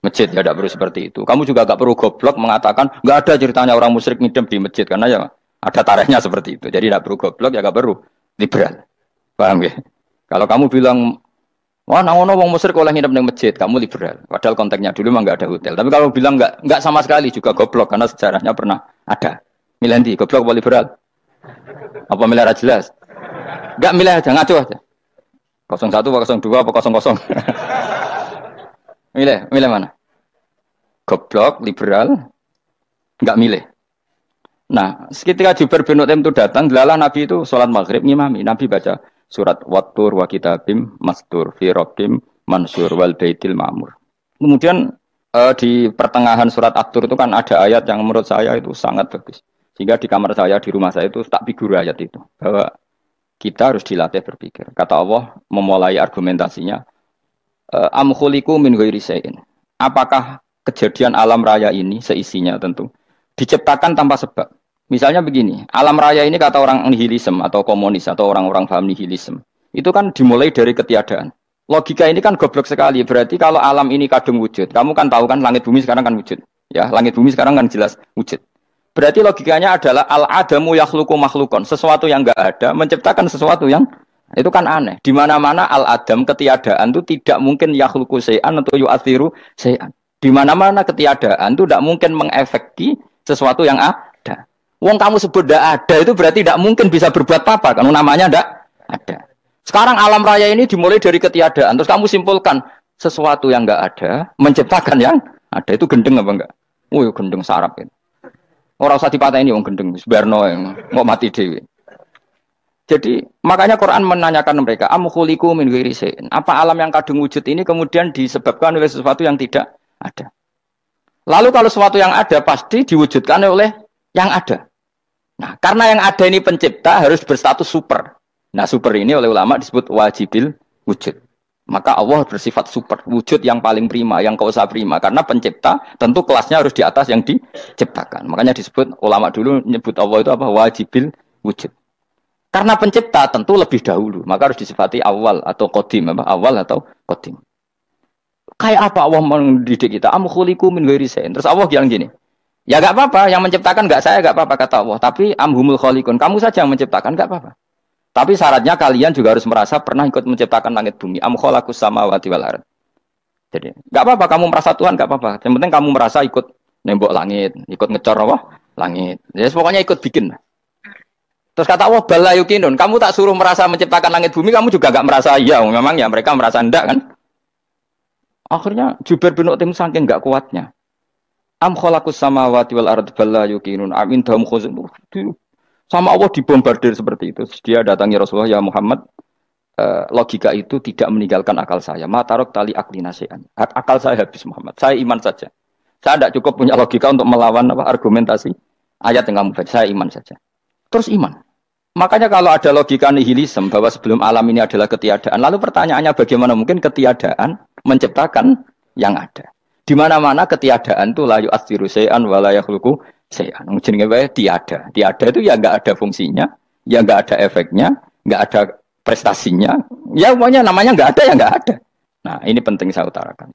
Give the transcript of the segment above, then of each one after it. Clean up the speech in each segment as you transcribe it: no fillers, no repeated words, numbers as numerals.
masjid ya tidak perlu seperti itu. Kamu juga gak perlu goblok mengatakan nggak ada ceritanya orang musyrik ngidam di masjid karena ya ada tarehnya seperti itu. Jadi tidak perlu goblok ya gak perlu liberal. Paham ya? Kalau kamu bilang wah, naono wong musyrik oleh nginep di masjid, kamu liberal. Padahal konteksnya dulu memang nggak ada hotel. Tapi kalau bilang nggak sama sekali juga goblok karena sejarahnya pernah ada. Milih nanti goblok apa liberal? Apa milih jelas? Nggak milih aja, ngaco aja. 01 apa 02 apa 00. Milih mana? Goblok, liberal, nggak milih. Nah, ketika Jubair bin Mut'im itu datang, delalah Nabi itu sholat maghrib ngimami. Nabi baca surat Wattur wa kitabim mastur fi rabbim mansur wal baitil ma'mur. Kemudian di pertengahan surat At-Tur itu kan ada ayat yang menurut saya itu sangat bagus. Sehingga di kamar saya, di rumah saya itu tak figur ayat itu. Bahwa kita harus dilatih berpikir. Kata Allah memulai argumentasinya, am khuliqu min ghairi syai'in. Apakah kejadian alam raya ini seisinya tentu diciptakan tanpa sebab? Misalnya begini, alam raya ini kata orang nihilisme atau komunis atau orang-orang paham nihilisme, itu kan dimulai dari ketiadaan. Logika ini kan goblok sekali. Berarti kalau alam ini kadung wujud, kamu kan tahu kan langit bumi sekarang kan wujud. Ya, langit bumi sekarang kan jelas wujud. Berarti logikanya adalah al-adamu yakhluqu makhlukon, sesuatu yang enggak ada menciptakan sesuatu yang itu kan aneh. Di mana-mana al-adam ketiadaan itu tidak mungkin yakhluqu syai'an atau yu'athiru syai'an. Di mana-mana ketiadaan itu tidak mungkin mengefeki sesuatu yang ada. Wong kamu sebut tidak ada itu berarti tidak mungkin bisa berbuat apa karena namanya tidak ada. Sekarang alam raya ini dimulai dari ketiadaan. Terus kamu simpulkan sesuatu yang enggak ada menciptakan yang ada itu gendeng apa enggak? Oh, gendeng sarap itu. Orang usah dipatahin wong gendeng, sebarno yang mau mati dewi. Jadi makanya Quran menanyakan mereka, am khuliqu min ghairi syai'in. Apa alam yang kadung wujud ini kemudian disebabkan oleh sesuatu yang tidak ada? Lalu kalau sesuatu yang ada pasti diwujudkan oleh yang ada. Nah, karena yang ada ini pencipta harus berstatus super. Nah, super ini oleh ulama disebut wajibil wujud. Maka Allah bersifat super, wujud yang paling prima, yang kausa prima. Karena pencipta tentu kelasnya harus di atas yang diciptakan. Makanya disebut, ulama dulu menyebut Allah itu apa? Wajibil wujud. Karena pencipta tentu lebih dahulu. Maka harus disifati awal atau qadim. Awal atau qadim. Kayak apa Allah mendidik kita? Am khuliqu min ghairi syai'in. Terus Allah bilang gini, ya gak apa-apa, yang menciptakan gak saya, gak apa-apa kata Allah. Tapi amhumul khaliqun, kamu saja yang menciptakan, gak apa-apa. Tapi syaratnya kalian juga harus merasa pernah ikut menciptakan langit bumi. Am khalaqus samawati wal ardh. Jadi, gak apa-apa kamu merasa Tuhan, gak apa-apa. Yang penting kamu merasa ikut nembok langit, ikut ngecor apa? Langit. Jadi pokoknya ikut bikin. Terus kata Allah, bala yukinun, kamu tak suruh merasa menciptakan langit bumi, kamu juga gak merasa iya. Memang ya mereka merasa enggak kan? Akhirnya Jubair bin Mut'im saking gak kuatnya. Am khalaqus samawati wal ardh bala yukinun am indahum khuzun. Sama Allah dibombardir seperti itu. Dia datangi Rasulullah, ya Muhammad, logika itu tidak meninggalkan akal saya. Matarok tali akli nasihan. Akal saya habis Muhammad. Saya iman saja. Saya tidak cukup punya logika untuk melawan argumentasi ayat yang kamu baca. Saya iman saja. Terus iman. Makanya kalau ada logika nihilisme bahwa sebelum alam ini adalah ketiadaan, lalu pertanyaannya bagaimana mungkin ketiadaan menciptakan yang ada? Di mana-mana ketiadaan itu la yu'atsiru syai'an wa la yakhluqu syai'an. Jenenge wae tiada. Tiada itu ya enggak ada fungsinya, ya enggak ada efeknya, enggak ada prestasinya. Ya pokoknya namanya enggak ada ya enggak ada. Nah, ini penting saya utarakan.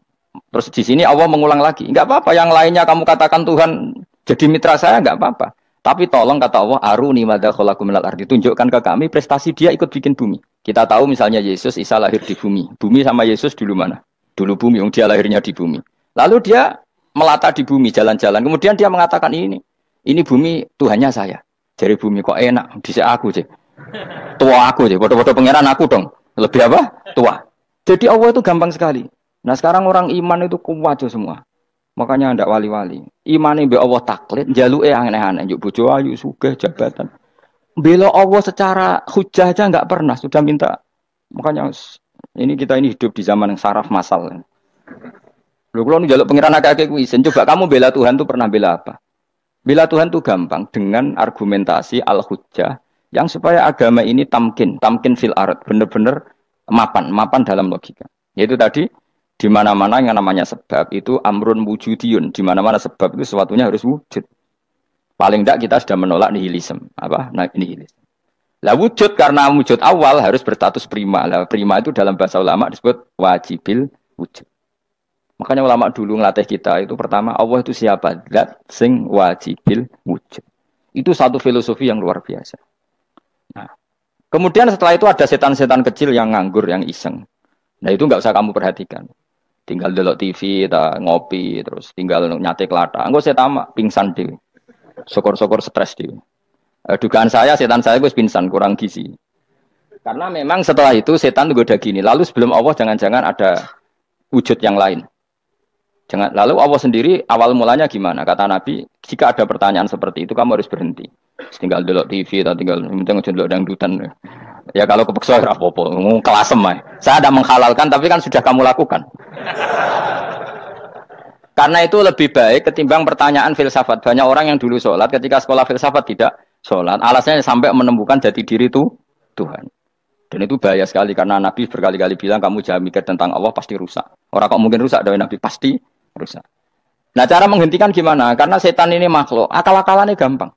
Terus di sini Allah mengulang lagi, enggak apa-apa yang lainnya kamu katakan Tuhan jadi mitra saya enggak apa-apa. Tapi tolong kata Allah, aruni madza khalaqu minal ardi, tunjukkan ke kami prestasi dia ikut bikin bumi. Kita tahu misalnya Yesus, Isa lahir di bumi. Bumi sama Yesus dulu mana? Dulu bumi, dia lahirnya di bumi. Lalu dia melata di bumi, jalan-jalan. Kemudian dia mengatakan ini bumi Tuhannya saya. Jadi bumi kok enak, bisa aku sih. Tua aku sih, bodoh-bodoh pangeran aku dong. Lebih apa? Tua. Jadi Allah itu gampang sekali. Nah sekarang orang iman itu kuat semua. Makanya ndak wali-wali. Imane mbek Allah taklid, njaluke aneh-aneh, njuk bojo ayu, sugih, jabatan. Bela Allah secara hujah aja enggak pernah, sudah minta. Makanya kita ini hidup di zaman yang saraf masal. Lho kula njaluk pangeran akeh-akeh kuwi isin. Coba kamu bela Tuhan tuh pernah bela apa? Bela Tuhan tuh gampang dengan argumentasi al-hujjah yang supaya agama ini tamkin fil ard, benar-benar mapan dalam logika. Yaitu tadi di mana-mana yang namanya sebab itu amrun wujudiyun, di mana-mana sebab itu sesuatunya harus wujud. Paling tidak kita sudah menolak nihilisme. Apa? Nah, nihilisme. Lah wujud karena wujud awal harus berstatus prima. Lah prima itu dalam bahasa ulama disebut wajibil wujud. Makanya ulama dulu ngelatih kita itu pertama Allah itu siapa? Zat sing wajibil wujud. Itu satu filosofi yang luar biasa. Nah, kemudian setelah itu ada setan-setan kecil yang nganggur, yang iseng. Nah itu nggak usah kamu perhatikan. Tinggal delok TV, ngopi, terus tinggal nyate kelata. Enggak saya tamak, pingsan deh. Syukur-syukur stres deh. Dugaan saya setan saya gue pingsan, kurang gizi. Karena memang setelah itu setan tuh udah gini. Lalu sebelum Allah jangan-jangan ada wujud yang lain. Jangan. Lalu Allah sendiri awal mulanya gimana? Kata Nabi, jika ada pertanyaan seperti itu kamu harus berhenti. Tinggal delok TV atau tinggal penting delok dangdutan. Ya kalau kepeksa ora apa-apa, kelasem ae. Saya tidak menghalalkan tapi kan sudah kamu lakukan. Karena itu lebih baik ketimbang pertanyaan filsafat. Banyak orang yang dulu sholat ketika sekolah filsafat tidak sholat. Alasannya sampai menemukan jati diri itu Tuhan. Dan itu bahaya sekali karena Nabi berkali-kali bilang kamu jangan mikir tentang Allah pasti rusak. Orang kok mungkin rusak dari Nabi pasti rusak. Nah cara menghentikan gimana? Karena setan ini makhluk, akal-akalannya gampang.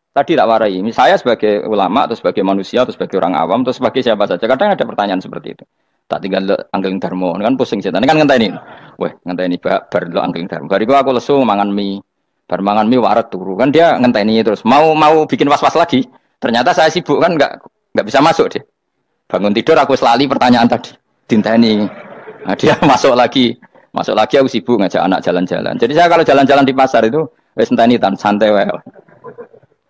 Tadi tak warai. Saya sebagai ulama atau sebagai manusia atau sebagai orang awam atau sebagai siapa saja. Kadang ada pertanyaan seperti itu. Tak tinggal anggeling darmo, kan pusing setan. Kan ngenteni. Weh, ngenteni bar lo anggeling darmo. Bariku aku lesu mangan mie. Bar mangan mie waret turu. Kan dia ngenteni terus mau bikin was-was lagi. Ternyata saya sibuk kan enggak bisa masuk deh. Bangun tidur aku selali pertanyaan tadi. Dinteni. Nah, dia masuk lagi aku sibuk ngajak anak jalan-jalan. Jadi saya kalau jalan-jalan di pasar itu wis enteni santai wae.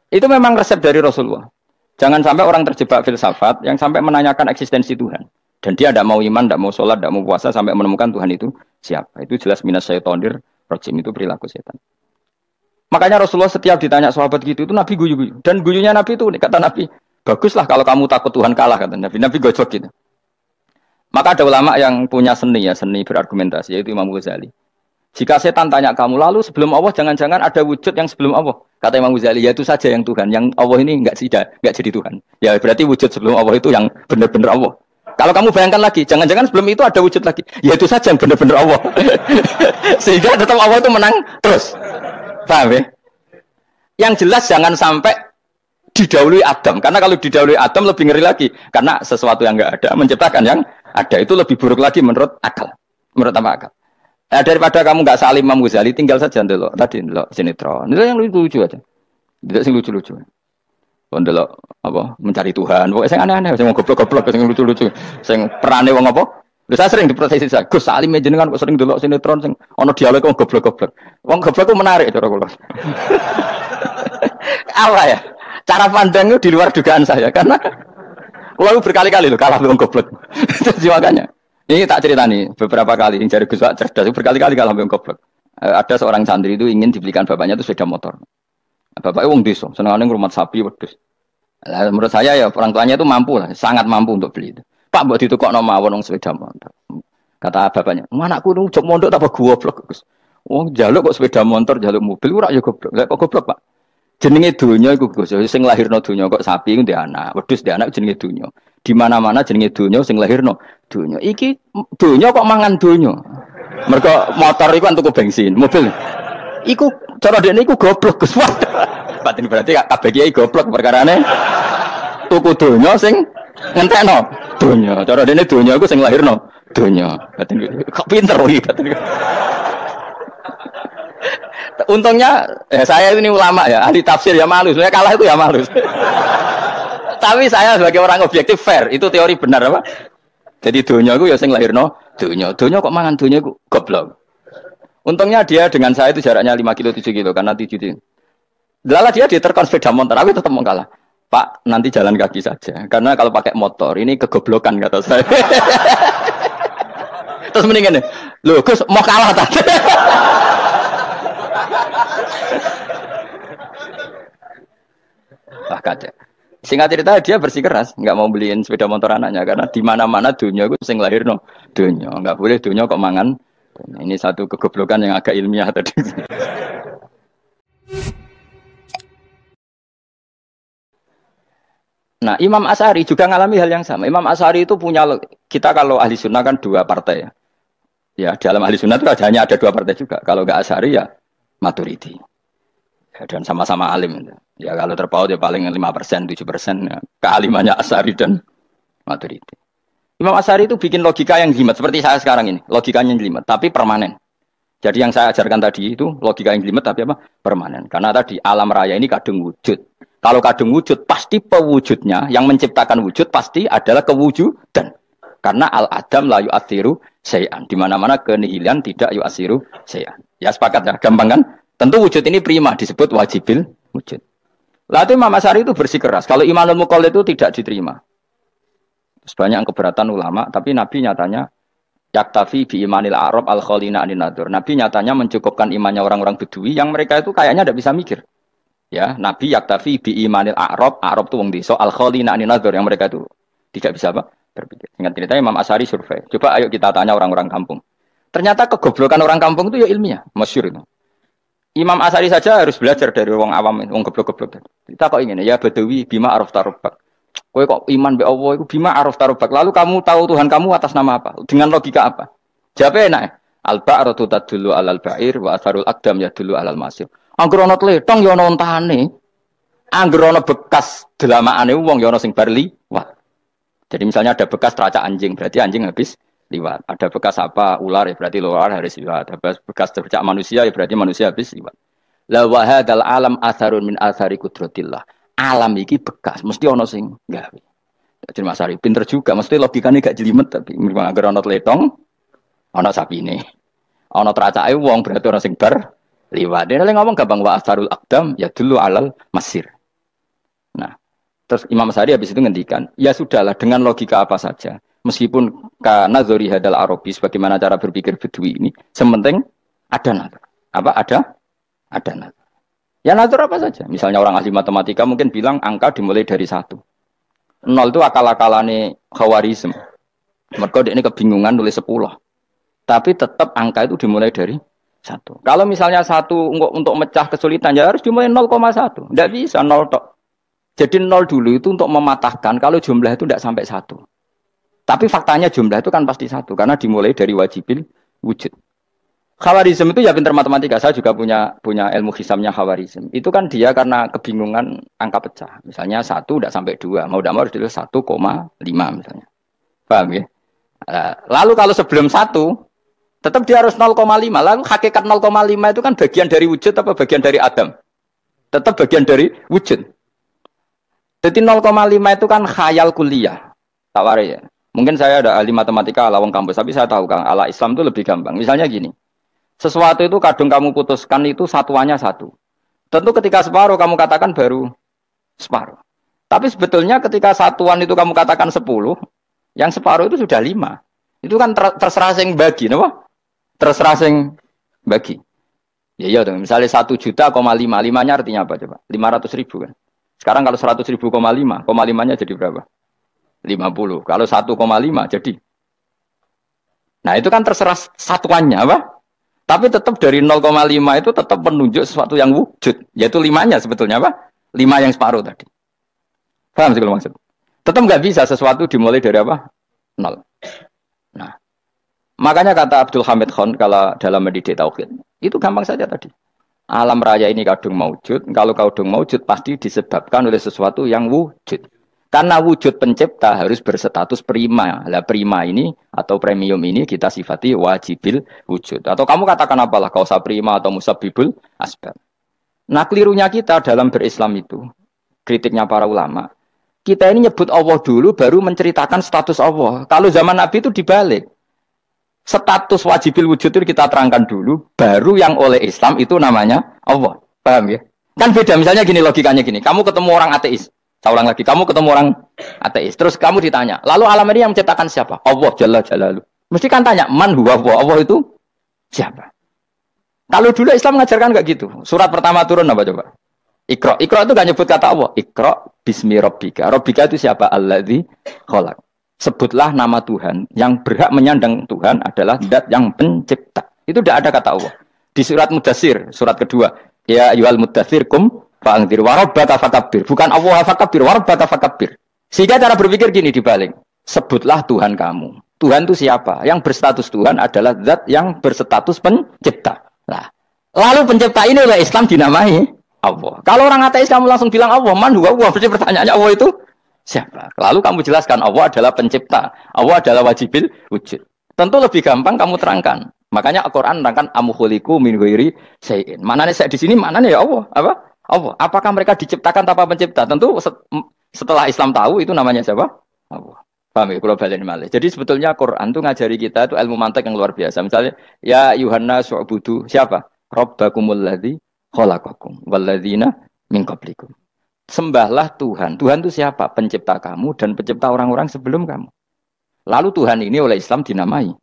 Itu memang resep dari Rasulullah. Jangan sampai orang terjebak filsafat yang sampai menanyakan eksistensi Tuhan. Dan dia tidak mau iman, tidak mau sholat, tidak mau puasa sampai menemukan Tuhan itu siapa. Itu jelas minas syaitonir rajim, itu perilaku setan. Makanya Rasulullah setiap ditanya sahabat gitu itu Nabi guyu-guyu. Dan guyunya Nabi itu kata Nabi, baguslah kalau kamu takut Tuhan kalah kata Nabi. Nabi gojok gitu. Maka ada ulama yang punya seni berargumentasi yaitu Imam Ghazali. Jika setan tanya kamu lalu sebelum Allah jangan-jangan ada wujud yang sebelum Allah. Kata Imam Ghazali ya itu saja yang Tuhan. Yang Allah ini enggak jadi Tuhan. Ya berarti wujud sebelum Allah itu yang benar-benar Allah. Kalau kamu bayangkan lagi, jangan-jangan sebelum itu ada wujud lagi. Ya itu saja yang benar-benar Allah. Sehingga tetap Allah itu menang terus. Paham ya? Yang jelas jangan sampai didahului Adam. Karena kalau didahului Adam lebih ngeri lagi. Karena sesuatu yang enggak ada menciptakan yang ada. Itu lebih buruk lagi menurut akal. Menurut apa akal? Nah, daripada kamu nggak salim Imam Ghazali, tinggal saja ndelok tadi ndelok sinetron. Itu yang lucu-lucu aja. Tidak sing lucu-lucu. Ndelok apa mencari Tuhan. Pokoknya sing aneh-aneh, sing goblok-goblok, sing lucu-lucu, sing perane wong apa? Lha saya sering diprotes saya. Gus Salim jenengan kok sering ndelok sinetron sing ana dialog wong goblok-goblok. Wong goblok ku menarik cara kula. Apa ya? Cara pandang itu di luar dugaan saya karena kula berkali-kali loh kalah wong goblok. Jadi makanya ini tak cerita nih beberapa kali yang cari Gus Wak cerdas berkali-kali kalah sampai goblok. Ada seorang santri itu ingin dibelikan bapaknya itu sepeda motor. Bapaknya wong desa, senengane ngrumat sapi wedhus. Lah menurut saya ya orang tuanya itu mampu lah, sangat mampu untuk beli itu. Pak mbok ditukokno mawon wong sepeda motor. Kata bapaknya, "Anakku nu jok mondok tak goblok, Gus." Wong njaluk kok sepeda motor, njaluk mobil ora ya goblok. Lah kok goblok, Pak? Jenenge donya iku Gus, sing lahirno donya kok sapi iku ndek anak, wedhus ndek anak jenenge donya. Di mana-mana jenenge donya sing lahirno donya. Iki donya kok mangan donya. Mergo motor iku kan tuku bensin, mobil. Iku cara dekne iku goblok Gus. Batin berarti kabeh kiai goblok perkarane. Tuku donya sing ngentekno donya. Cara dekne donya iku sing lahirno donya. Batin kok pinter iki batin. Untungnya saya ini ulama ya, ahli tafsir ya malu. Sebenarnya kalah itu ya malu. Tapi saya sebagai orang objektif fair, itu teori benar apa? Jadi donya itu ya sing lahirno donya. Donya kok mangan donya itu goblok. Untungnya dia dengan saya itu jaraknya 5 kilo 7 kilo karena 7 kilo. Lala dia diterkon sepeda motor, aku tetap mau kalah. Pak, nanti jalan kaki saja. Karena kalau pakai motor ini kegoblokan kata saya. Terus mendingan nih, loh Gus mau kalah tadi. Wah kacau. Singkat cerita dia bersikeras nggak mau beliin sepeda motor anaknya karena di mana-mana dunia gue sing lahir no dunia nggak boleh dunia kok mangan. Ini satu kegoblokan yang agak ilmiah tadi. Nah Imam Asy'ari juga ngalami hal yang sama. Imam Asy'ari itu punya kita kalau ahli sunnah kan 2 partai ya. Ya dalam ahli sunnah itu hanya ada 2 partai juga. Kalau nggak Asy'ari ya Maturidi. Dan sama-sama alim. Ya kalau terpaut ya paling 5%, 7% ya. Kealimannya Asy'ari dan Maturidi. Imam Asy'ari itu bikin logika yang jelimet seperti saya sekarang ini. Logikanya jelimet, tapi permanen. Jadi yang saya ajarkan tadi itu logika yang jelimet tapi apa? Permanen. Karena tadi alam raya ini kadung wujud. Kalau kadung wujud pasti pewujudnya yang menciptakan wujud pasti adalah kewujudan. Karena al-adam la yu'athiru syai'an. Di mana-mana kenihilan tidak yu'athiru syai'an. Ya sepakat ya, gampang kan? Tentu wujud ini prima disebut wajibil wujud. Lah itu Imam Asy'ari itu bersikeras. Kalau imanul muqallid itu tidak diterima. Banyak keberatan ulama, tapi Nabi nyatanya yaktafi bi imanil Arab al khalina anin nadur. Nabi nyatanya mencukupkan imannya orang-orang Bedui yang mereka itu kayaknya tidak bisa mikir. Ya, Nabi yaktafi bi imanil Arab itu wong desa al khalina anin nadur yang mereka itu tidak bisa apa? Berpikir. Ingat ceritanya Imam Asy'ari survei. Coba ayo kita tanya orang-orang kampung. Ternyata kegoblokan orang kampung itu ya ilmiah, masyhur itu. Imam Asy'ari saja harus belajar dari wong awam, wong goblok-goblok. Kita kok ingin ya Badawi bima araf tarubak. Kowe kok iman be Allah itu bima araf tarubak. Lalu kamu tahu Tuhan kamu atas nama apa? Dengan logika apa? Jawabnya enak. Al-ba'ratu tadullu 'alal ba'ir wa atharul aqdam yadullu 'alal masir. Angger ana tletong ya ana ontane. Angger ana bekas delamaane wong ya ana sing bar liwat. Jadi misalnya ada bekas teracak anjing, berarti anjing habis liwat. Ada bekas apa ular ya berarti ular harus liwat. Ada bekas teracak manusia ya berarti manusia habis liwat. La wa hadzal alam atharun min athari qudratillah. Alam iki bekas, mesti ana sing gawe. Jadi Mas Ari pinter juga, mesti logikane gak jelimet tapi agar ana tletong, ana sapine. Ana teracake wong berarti ana sing bar liwat. Dene ngomong gampang wa asarul aqdam ya dulu alal masir. Nah, terus Imam Asy'ari habis itu ngendikan, ya sudahlah dengan logika apa saja. Meskipun karena zori hadal Arabi bagaimana cara berpikir Bedui ini, sementing ada nazar. Apa ada nazar. Ya nazar apa saja. Misalnya orang ahli matematika mungkin bilang angka dimulai dari 1. 0 itu akal-akalane Khawarizm. Mereka ini kebingungan nulis 10. Tapi tetap angka itu dimulai dari 1. Kalau misalnya 1 untuk mecah kesulitan ya harus dimulai 0,1. Tidak bisa 0 tok. Jadi 0 dulu itu untuk mematahkan kalau jumlah itu tidak sampai 1. Tapi faktanya jumlah itu kan pasti 1 karena dimulai dari wajibil wujud. Khawarizm itu ya pintar matematika. Saya juga punya ilmu hisabnya Khawarizm. Itu kan dia karena kebingungan angka pecah. Misalnya 1 tidak sampai 2. Mau tidak mau harus ditulis 1,5 misalnya. Paham ya? Lalu kalau sebelum 1, tetap dia harus 0,5. Lalu hakikat 0,5 itu kan bagian dari wujud apa bagian dari Adam? Tetap bagian dari wujud. Jadi 0,5 itu kan khayal kuliah. Tak warai ya. Mungkin saya ada ahli matematika ala wong kampus. Tapi saya tahu Kang, ala Islam itu lebih gampang. Misalnya gini. Sesuatu itu kadang kamu putuskan itu satuannya 1. Tentu ketika separuh kamu katakan baru separuh. Tapi sebetulnya ketika satuan itu kamu katakan 10, yang separuh itu sudah 5. Itu kan terserah sing bagi, no? Terserah sing bagi. Ya iya dong, misalnya 1 juta, 5-nya artinya apa coba? 500 ribu kan. Sekarang kalau 100 ribu, 5-nya jadi berapa? 50. Kalau 1,5 jadi. Nah itu kan terserah satuannya apa? Tapi tetap dari 0,5 itu tetap menunjuk sesuatu yang wujud. Yaitu 5-nya sebetulnya apa? 5 yang separuh tadi. Paham sih kalau maksud? Tetap nggak bisa sesuatu dimulai dari apa? 0. Nah, makanya kata Abdul Hamid Khan kalau dalam mendidik tauhid, itu gampang saja tadi. Alam raya ini kadung maujud. Kalau kadung maujud pasti disebabkan oleh sesuatu yang wujud. Karena wujud pencipta harus berstatus prima. Lah prima ini atau premium ini kita sifati wajibil wujud. Atau kamu katakan apalah kausa prima atau musabibul asbab. Nah kelirunya kita dalam berislam itu, kritiknya para ulama, kita ini nyebut Allah dulu baru menceritakan status Allah. Kalau zaman Nabi itu dibalik. Status wajibil wujud itu kita terangkan dulu, baru yang oleh Islam itu namanya Allah. Paham ya? Kan beda, misalnya gini logikanya gini, kamu ketemu orang ateis. Saya ulang lagi, kamu ketemu orang ateis, terus kamu ditanya, lalu alam ini yang menciptakan siapa? Allah Jalla Jalaluh. Mesti kan tanya, man huwa Allah itu siapa? Kalau dulu Islam mengajarkan enggak gitu. Surat pertama turun apa coba? Iqra. Iqra itu enggak nyebut kata Allah. Iqra bismi rabbika. Rabbika itu siapa? Alladzi khalaq. Sebutlah nama Tuhan. Yang berhak menyandang Tuhan adalah zat yang pencipta. Itu tidak ada kata Allah. Di surat Mudatsir, surat kedua, ya ayyuhal mudatsir kum fa'anzir wa rabbaka fakabbir. Bukan Allah fakabbir, wa rabbaka fakabbir. Sehingga cara berpikir gini dibalik. Sebutlah Tuhan kamu. Tuhan itu siapa? Yang berstatus Tuhan adalah zat yang berstatus pencipta. Nah, lalu pencipta ini oleh Islam dinamai Allah. Kalau orang ateis kamu langsung bilang Allah, man huwa Allah. Berarti pertanyaannya Allah itu siapa? Lalu kamu jelaskan Allah adalah pencipta. Allah adalah wajibil wujud. Tentu lebih gampang kamu terangkan. Makanya Al-Qur'an nerangkan amkhuliqu min ghairi syai'in. Manane saya di sini manane ya Allah, apa? Allah. Apakah mereka diciptakan tanpa pencipta? Tentu setelah Islam tahu itu namanya siapa? Allah. Paham ya? Kalau balen malih. Jadi sebetulnya Quran itu ngajari kita itu ilmu mantek yang luar biasa. Misalnya ya Yuhanna su'budu siapa? Rabbakumul ladzi khalaqakum walladzina min qablikum. Sembahlah Tuhan. Tuhan itu siapa? Pencipta kamu dan pencipta orang-orang sebelum kamu. Lalu Tuhan ini oleh Islam dinamai.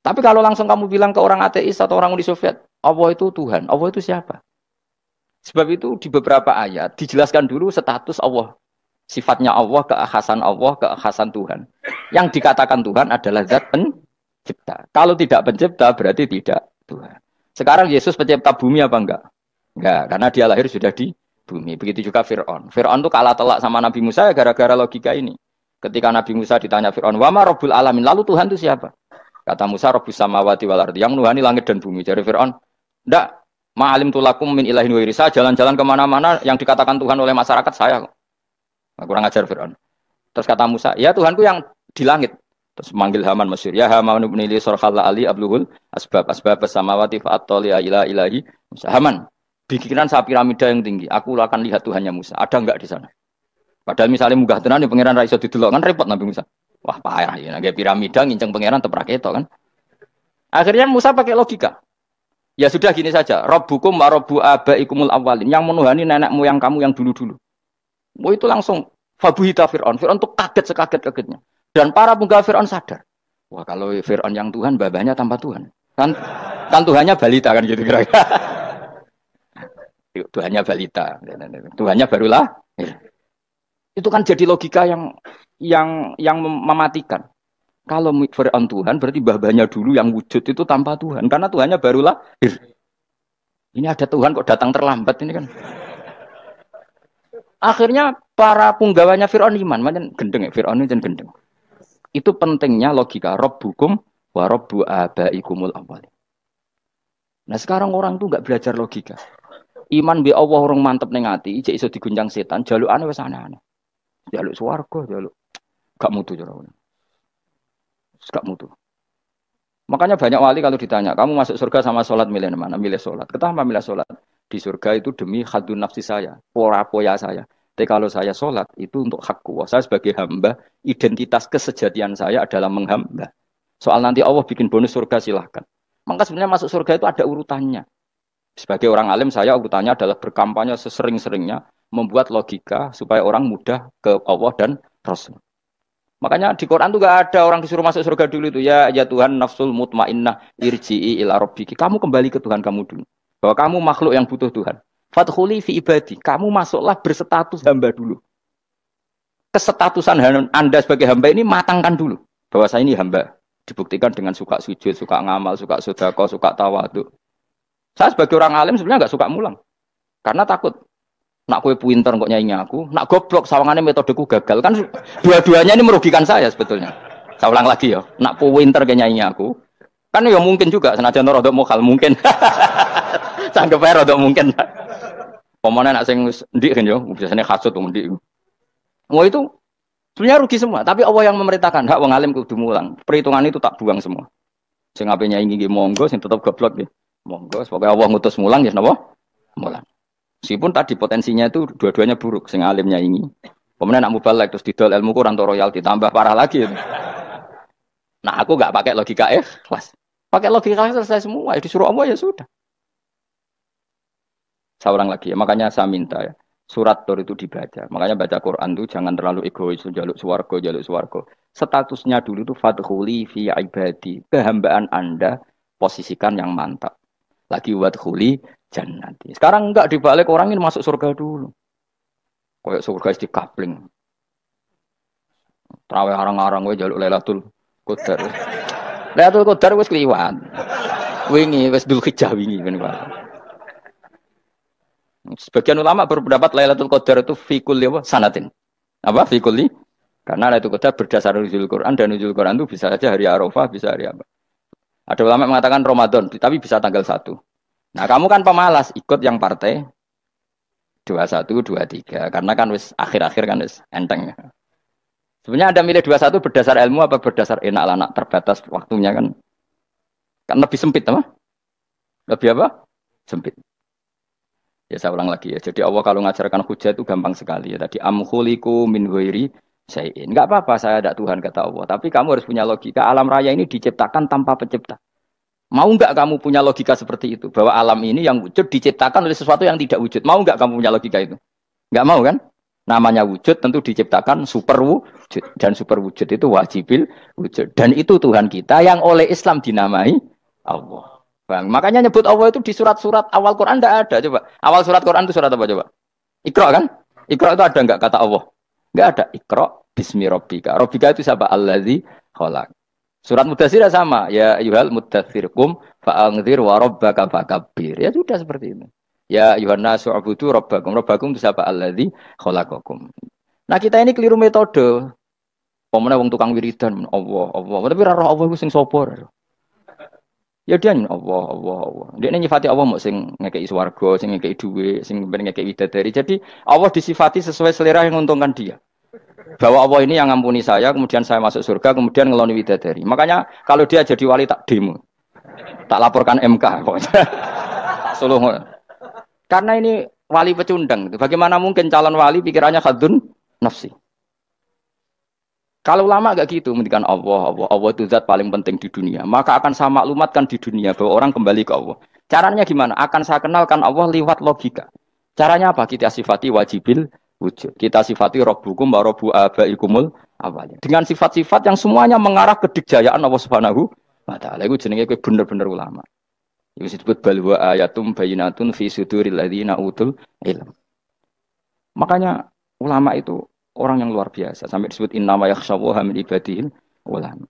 Tapi kalau langsung kamu bilang ke orang ateis atau orang Uni Soviet, Allah itu Tuhan. Allah itu siapa? Sebab itu di beberapa ayat dijelaskan dulu status Allah. Sifatnya Allah, keakhasan Tuhan. Yang dikatakan Tuhan adalah zat pencipta. Kalau tidak pencipta berarti tidak Tuhan. Sekarang Yesus pencipta bumi apa enggak? Enggak, karena dia lahir sudah di bumi. Begitu juga Fir'aun. Fir'aun itu kalah telak sama Nabi Musa gara-gara logika ini. Ketika Nabi Musa ditanya Fir'aun, "Wa ma Rabbul Alamin?" Lalu Tuhan itu siapa? Kata Musa, Rabbus samawati wal ardi, yang nuhani langit dan bumi. Jadi Fir'aun, enggak, ma'alim tulakum min ilahin wa irisa, jalan-jalan kemana-mana yang dikatakan Tuhan oleh masyarakat saya. Kurang ajar Fir'aun. Terus kata Musa, ya Tuhanku yang di langit. Terus manggil Haman masyhur, ya Haman ibn Ili sorkhalla ali abluhul asbab samawati fa'attoli ila ilahi Musa. Haman, bikinan saya piramida yang tinggi, aku akan lihat Tuhannya Musa. Ada enggak di sana? Padahal misalnya munggah tenan di pangeran ra iso didelok kan repot Nabi Musa. Wah payah ya, nggak piramida nginceng pangeran teprak itu kan. Akhirnya Musa pakai logika. Ya sudah gini saja. Rabbukum wa rabbu abaikumul awwalin. Yang menuhani nenek moyang kamu yang dulu-dulu. Mau itu langsung fabuhita Fir'aun. Fir'aun tuh kaget sekaget-kagetnya. Dan para punggawa Fir'aun sadar. Wah kalau Fir'aun yang Tuhan, babanya tanpa Tuhan. Kan Tuhannya balita kan gitu kira-kira. Tuhannya balita. Tuhannya barulah. Itu kan jadi logika yang mematikan. Kalau Fir'aun Tuhan berarti babanya dulu yang wujud itu tanpa Tuhan. Karena Tuhannya baru lahir. Ini ada Tuhan kok datang terlambat ini kan. Akhirnya para punggawanya Fir'aun iman. Macam gendeng ya, Fir'aun itu gendeng. Itu pentingnya logika. Rabbukum wa rabbu abaikumul awwalin. Nah sekarang orang tuh nggak belajar logika. Iman bi Allah orang mantep ning ati, ijek iso diguncang setan, jalukane wis aneh-aneh. Jaluk swarga, jaluk gak mutu jarane. Gak mutu. Makanya banyak wali kalau ditanya, kamu masuk surga sama sholat milih mana? Milih sholat. Kenapa milih sholat? Di surga itu demi khadun nafsi saya, poya saya. Tapi kalau saya sholat itu untuk hakku. Saya sebagai hamba, identitas kesejatian saya adalah menghamba. Soal nanti Allah bikin bonus surga silahkan. Maka sebenarnya masuk surga itu ada urutannya. Sebagai orang alim saya urutannya adalah berkampanye sesering-seringnya membuat logika supaya orang mudah ke Allah dan Rasul. Makanya di Quran tuh gak ada orang disuruh masuk surga dulu itu ya Tuhan nafsul mutmainnah irji'i ila rabbiki. Kamu kembali ke Tuhan kamu dulu. Bahwa kamu makhluk yang butuh Tuhan. Fadkhuli fi ibadi. Kamu masuklah berstatus hamba dulu. Kesetatusan Anda sebagai hamba ini matangkan dulu. Bahwa saya ini hamba. Dibuktikan dengan suka sujud, suka ngamal, suka sedekah, suka tawadhu. Saya sebagai orang alim sebenarnya gak suka mulang. Karena takut. Nak kue pinter kok nyanyi aku, nak goblok sawangannya metodeku gagal kan dua-duanya ini merugikan saya sebetulnya. Saya ulang lagi ya, nak kue pinter kayak nyanyi aku, kan ya mungkin juga senajan rodok mokal mungkin, sanggup aja rodok mungkin. Pemenang nak sing ndik kan yo, biasanya hasut ndik. Mau itu sebenarnya rugi semua, tapi Allah yang memerintahkan hak wong alim kudu mulang. Perhitungan itu tak buang semua. Sing ape nyanyi nggih monggo, sing tetep goblok nggih monggo. Pokoke Allah ngutus mulang ya napa? Mulang. Meskipun tadi potensinya itu dua-duanya buruk, sing alimnya ini. Kemudian nak mubalek terus didol ilmu kurang atau royalti tambah parah lagi. Nah aku nggak pakai logika kelas, pakai logika selesai semua. Disuruh Allah ya sudah. Saya ulang lagi ya, makanya saya minta ya surat Tur itu dibaca. Makanya baca Quran itu jangan terlalu egois, jaluk swarga. Statusnya dulu itu fadkhuli fi ibadi, kehambaan Anda posisikan yang mantap. Lagi wadkhuli jannati. Sekarang enggak dibalik orang ini masuk surga dulu. Kayak surga di kapling. Trawe arang-arang gue jaluk Lailatul Qadar. Lailatul Qadar wis kliwat. Wingi wis Dzulhijjah wingi kan Pak. Sebagian ulama berpendapat Lailatul Qadar itu fi kulli sanatin. Apa fi kulli? Karena Lailatul Qadar berdasar nuzul Quran dan nuzul Quran itu bisa saja hari Arafah, bisa hari apa. Ada ulama mengatakan Ramadan, tapi bisa tanggal 1. Nah, kamu kan pemalas, ikut yang partai 21, 23. Karena kan wis akhir-akhir kan wis enteng. Sebenarnya Anda milih 21 berdasar ilmu apa berdasar enak terbatas waktunya kan? Kan lebih sempit, apa? Lebih apa? Sempit. Ya saya ulang lagi ya. Jadi Allah kalau ngajarkan hujah itu gampang sekali ya. Tadi amkhuliku min ghairi syai'in. Enggak apa-apa saya ada Tuhan kata Allah. Tapi kamu harus punya logika. Alam raya ini diciptakan tanpa pencipta. Mau enggak kamu punya logika seperti itu? Bahwa alam ini yang wujud diciptakan oleh sesuatu yang tidak wujud. Mau enggak kamu punya logika itu? Enggak mau kan? Namanya wujud tentu diciptakan super wujud. Dan super wujud itu wajibil wujud. Dan itu Tuhan kita yang oleh Islam dinamai Allah. Bang, makanya nyebut Allah itu di surat-surat awal Quran tidak ada. Coba. Awal surat Quran itu surat apa coba? Iqra kan? Iqra itu ada enggak kata Allah? Enggak ada. Iqra bismi rabbika. Rabbika itu siapa? Allazi khalaq. Surat Mudatsir sama. Ya ayyuhal mudatsir qum fa'anzir wa rabbaka fakabbir. Ya sudah seperti itu. Ya ayyuhan nasu ubudu rabbakum. Rabbakum itu siapa? Allazi khalaqakum. Nah, kita ini keliru metode. Pemene wong tukang wiridan Allah, Allah. Tapi ora roh Allah iku sing sapa? Ya dia Allah, Allah, Allah. Dia nyifati Allah mau sing ngekei swarga, sing ngekei duit, sing ngekei widadari. Jadi Allah disifati sesuai selera yang menguntungkan dia. Bahwa Allah ini yang ngampuni saya, kemudian saya masuk surga, kemudian ngeloni widadari. Makanya kalau dia jadi wali tak demo, tak laporkan MK. Suluh. Karena ini wali pecundang. Bagaimana mungkin calon wali pikirannya khadun nafsi? Kalau ulama agak gitu, mendikan Allah, Allah, Allah itu zat paling penting di dunia. Maka akan saya maklumatkan di dunia bahwa orang kembali ke Allah. Caranya gimana? Akan saya kenalkan Allah lewat logika. Caranya apa? Kita sifati wajibil wujud. Kita sifati rabbukum wa rabbu abaikumul awalnya. Dengan sifat-sifat yang semuanya mengarah ke dikjayaan Allah Subhanahu wa taala. Itu jenenge kowe bener-bener ulama. Itu disebut bal wa ayatum bayyinatun fi suduril ladzina utul ilm. Makanya ulama itu orang yang luar biasa. Sampai disebut innama yakhshawaha min ibadihil ulama.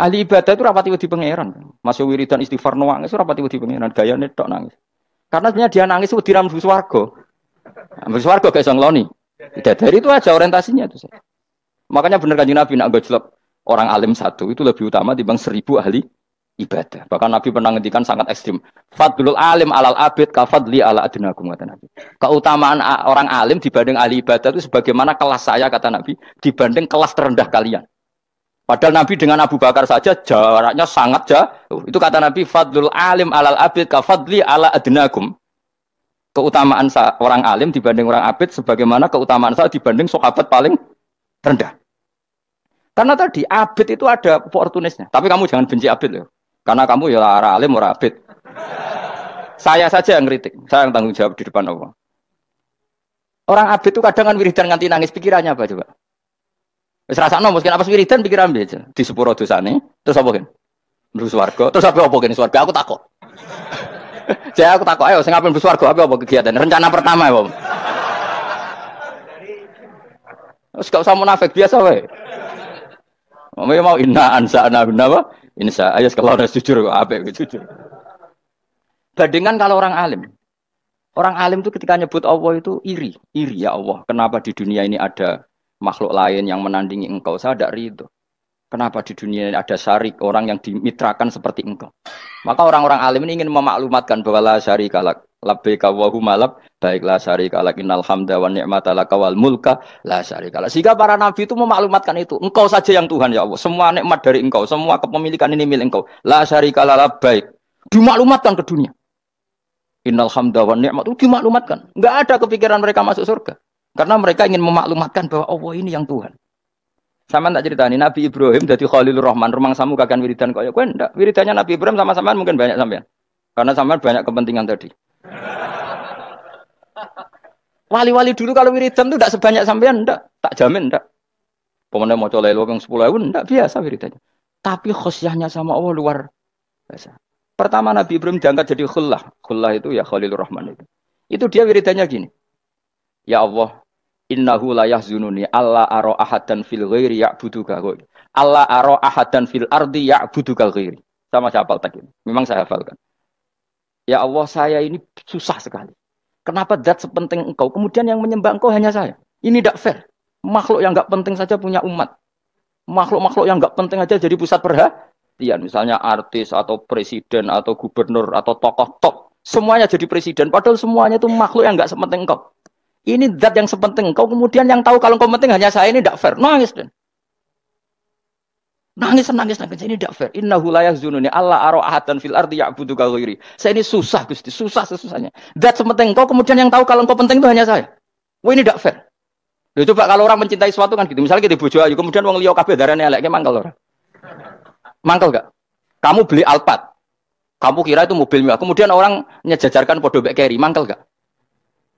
Ahli ibadah itu rapati wedi pangeran. Masuk wiridan istighfar nangis rapati wedi pangeran. Gayane tok nangis. Karena sebenarnya dia nangis wedi ra mlebu swarga. Mlebu swarga gak iso ngloni. Dari itu aja orientasinya itu. Makanya benar Kanjeng Nabi nak gojlok orang alim satu itu lebih utama dibanding 1000 ahli ibadah. Bahkan Nabi pernah ngendikan sangat ekstrim. Fadlul alim alal abid kafadli ala adnakum kata Nabi. Keutamaan orang alim dibanding ahli ibadah itu sebagaimana kelas saya kata Nabi dibanding kelas terendah kalian. Padahal Nabi dengan Abu Bakar saja jaraknya sangat jauh. Itu kata Nabi fadlul alim alal abid kafadli ala adnakum. Keutamaan orang alim dibanding orang abid sebagaimana keutamaan saya dibanding sahabat paling rendah. Karena tadi abid itu ada oportunisnya. Tapi kamu jangan benci abid loh. Karena kamu ya ora alim ora abid. Saya saja yang kritik, saya yang tanggung jawab di depan Allah. Orang abid itu kadang kan wiridan nganti nangis, pikirannya apa coba? Wis rasakno mungkin apa wiridan pikiran aja. Di sepuro dosane, terus apa kan? Mlebu swarga, terus apa kene swarga? Aku takut. Saya aku takut, ayo sing ngapain mlebu swarga apa kegiatan? Rencana pertama ya, Om. Terus gak usah munafik biasa wae. Mau inna ansa'na apa? Insya Allah kalau orang jujur apa jujur. Bandingkan kalau orang alim. Orang alim itu ketika nyebut Allah itu iri ya Allah. Kenapa di dunia ini ada makhluk lain yang menandingi engkau? Saya tidak ridho. Kenapa di dunia ini ada syarik orang yang dimitrakan seperti engkau? Maka orang-orang alim ini ingin memaklumatkan bahwa la syarika lak labbaika wa huma lab baiklah syarika lak innal hamda wan ni'mata laka wal mulka la syarika lak. Sehingga para nabi itu memaklumatkan itu. Engkau saja yang Tuhan ya Allah. Semua nikmat dari engkau, semua kepemilikan ini milik engkau. La syarika lak labbaik. Dimaklumatkan ke dunia. Innal hamda wan ni'mata itu dimaklumatkan. Enggak ada kepikiran mereka masuk surga. Karena mereka ingin memaklumatkan bahwa Allah ini yang Tuhan. Sama tak ceritani Nabi Ibrahim dari Khalilur Rahman rumang samu kakan wiridan kaya kowe ndak wiridannya Nabi Ibrahim sama sampean mungkin banyak sampean. Karena sampean banyak kepentingan tadi. Wali-wali dulu kalau wiridan itu ndak sebanyak sampean ndak, tak jamin ndak. Pemene maca lelo ping 10.000 ndak biasa wiridannya. Tapi khosyahnya sama Allah luar biasa. Pertama Nabi Ibrahim diangkat jadi khullah. Khullah itu ya Khalilur Rahman itu. Itu dia wiridannya gini. Ya Allah, innahu la yahzununi alla ara ahadan fil ghairi ya'buduka. Alla ara ahadan fil ardi ya'buduka ghairi. Sama saya hafal tadi. Memang saya hafalkan. Ya Allah, saya ini susah sekali. Kenapa zat sepenting engkau? Kemudian yang menyembah engkau hanya saya. Ini tidak fair. Makhluk yang enggak penting saja punya umat. Makhluk-makhluk yang enggak penting aja jadi pusat perhatian. Misalnya artis atau presiden atau gubernur atau tokoh top. Semuanya jadi presiden. Padahal semuanya itu makhluk yang enggak sepenting engkau. Ini zat yang sepenting engkau, kemudian yang tahu kalau engkau penting hanya saya, ini tidak fair. Nangis dan. Nangis. Ini tidak fair. Innahu la yahzununi Allah ara ahadan fil ardi ya'budu ka ghairi. Saya ini susah Gusti, susah sesusahnya. Dat sepenting kau kemudian yang tahu kalau engkau penting itu hanya saya. Wah ini tidak fair. Loh, coba kalau orang mencintai sesuatu kan gitu. Misalnya kita bojo ayu, kemudian wong liya kabeh darane elek, mangkel ora? Mangkel enggak? Kamu beli Alphard. Kamu kira itu mobil mewah. Kemudian orang nyejajarkan podo bek carry, mangkel enggak?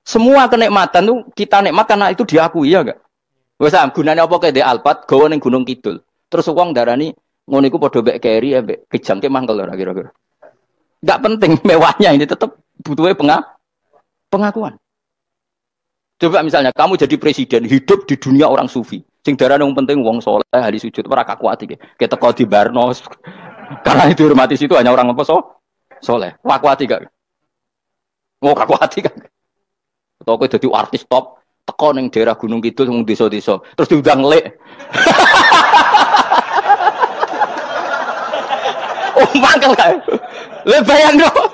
Semua kenikmatan tuh kita nikmat karena itu diakui ya enggak? Wes gunane apa kayak di Alphard gawa ning Gunung Kidul. Terus wong darani ngono iku padha mbek keri mbek kejangke mangkel ora kira-kira. Enggak penting mewahnya ini tetap butuhnya pengakuan. Coba misalnya kamu jadi presiden hidup di dunia orang sufi. Sing darane wong penting wong saleh ahli sujud ora kakuat iki. Kita teko di Barno. Karena itu dihormati situ hanya orang apa saleh. Kakuat gak? Oh kakuat gak? Atau kowe dadi artis top teko ning daerah Gunung Kidul wong desa-desa terus diundang lek. Oh mangkel kae. Le bayang dong.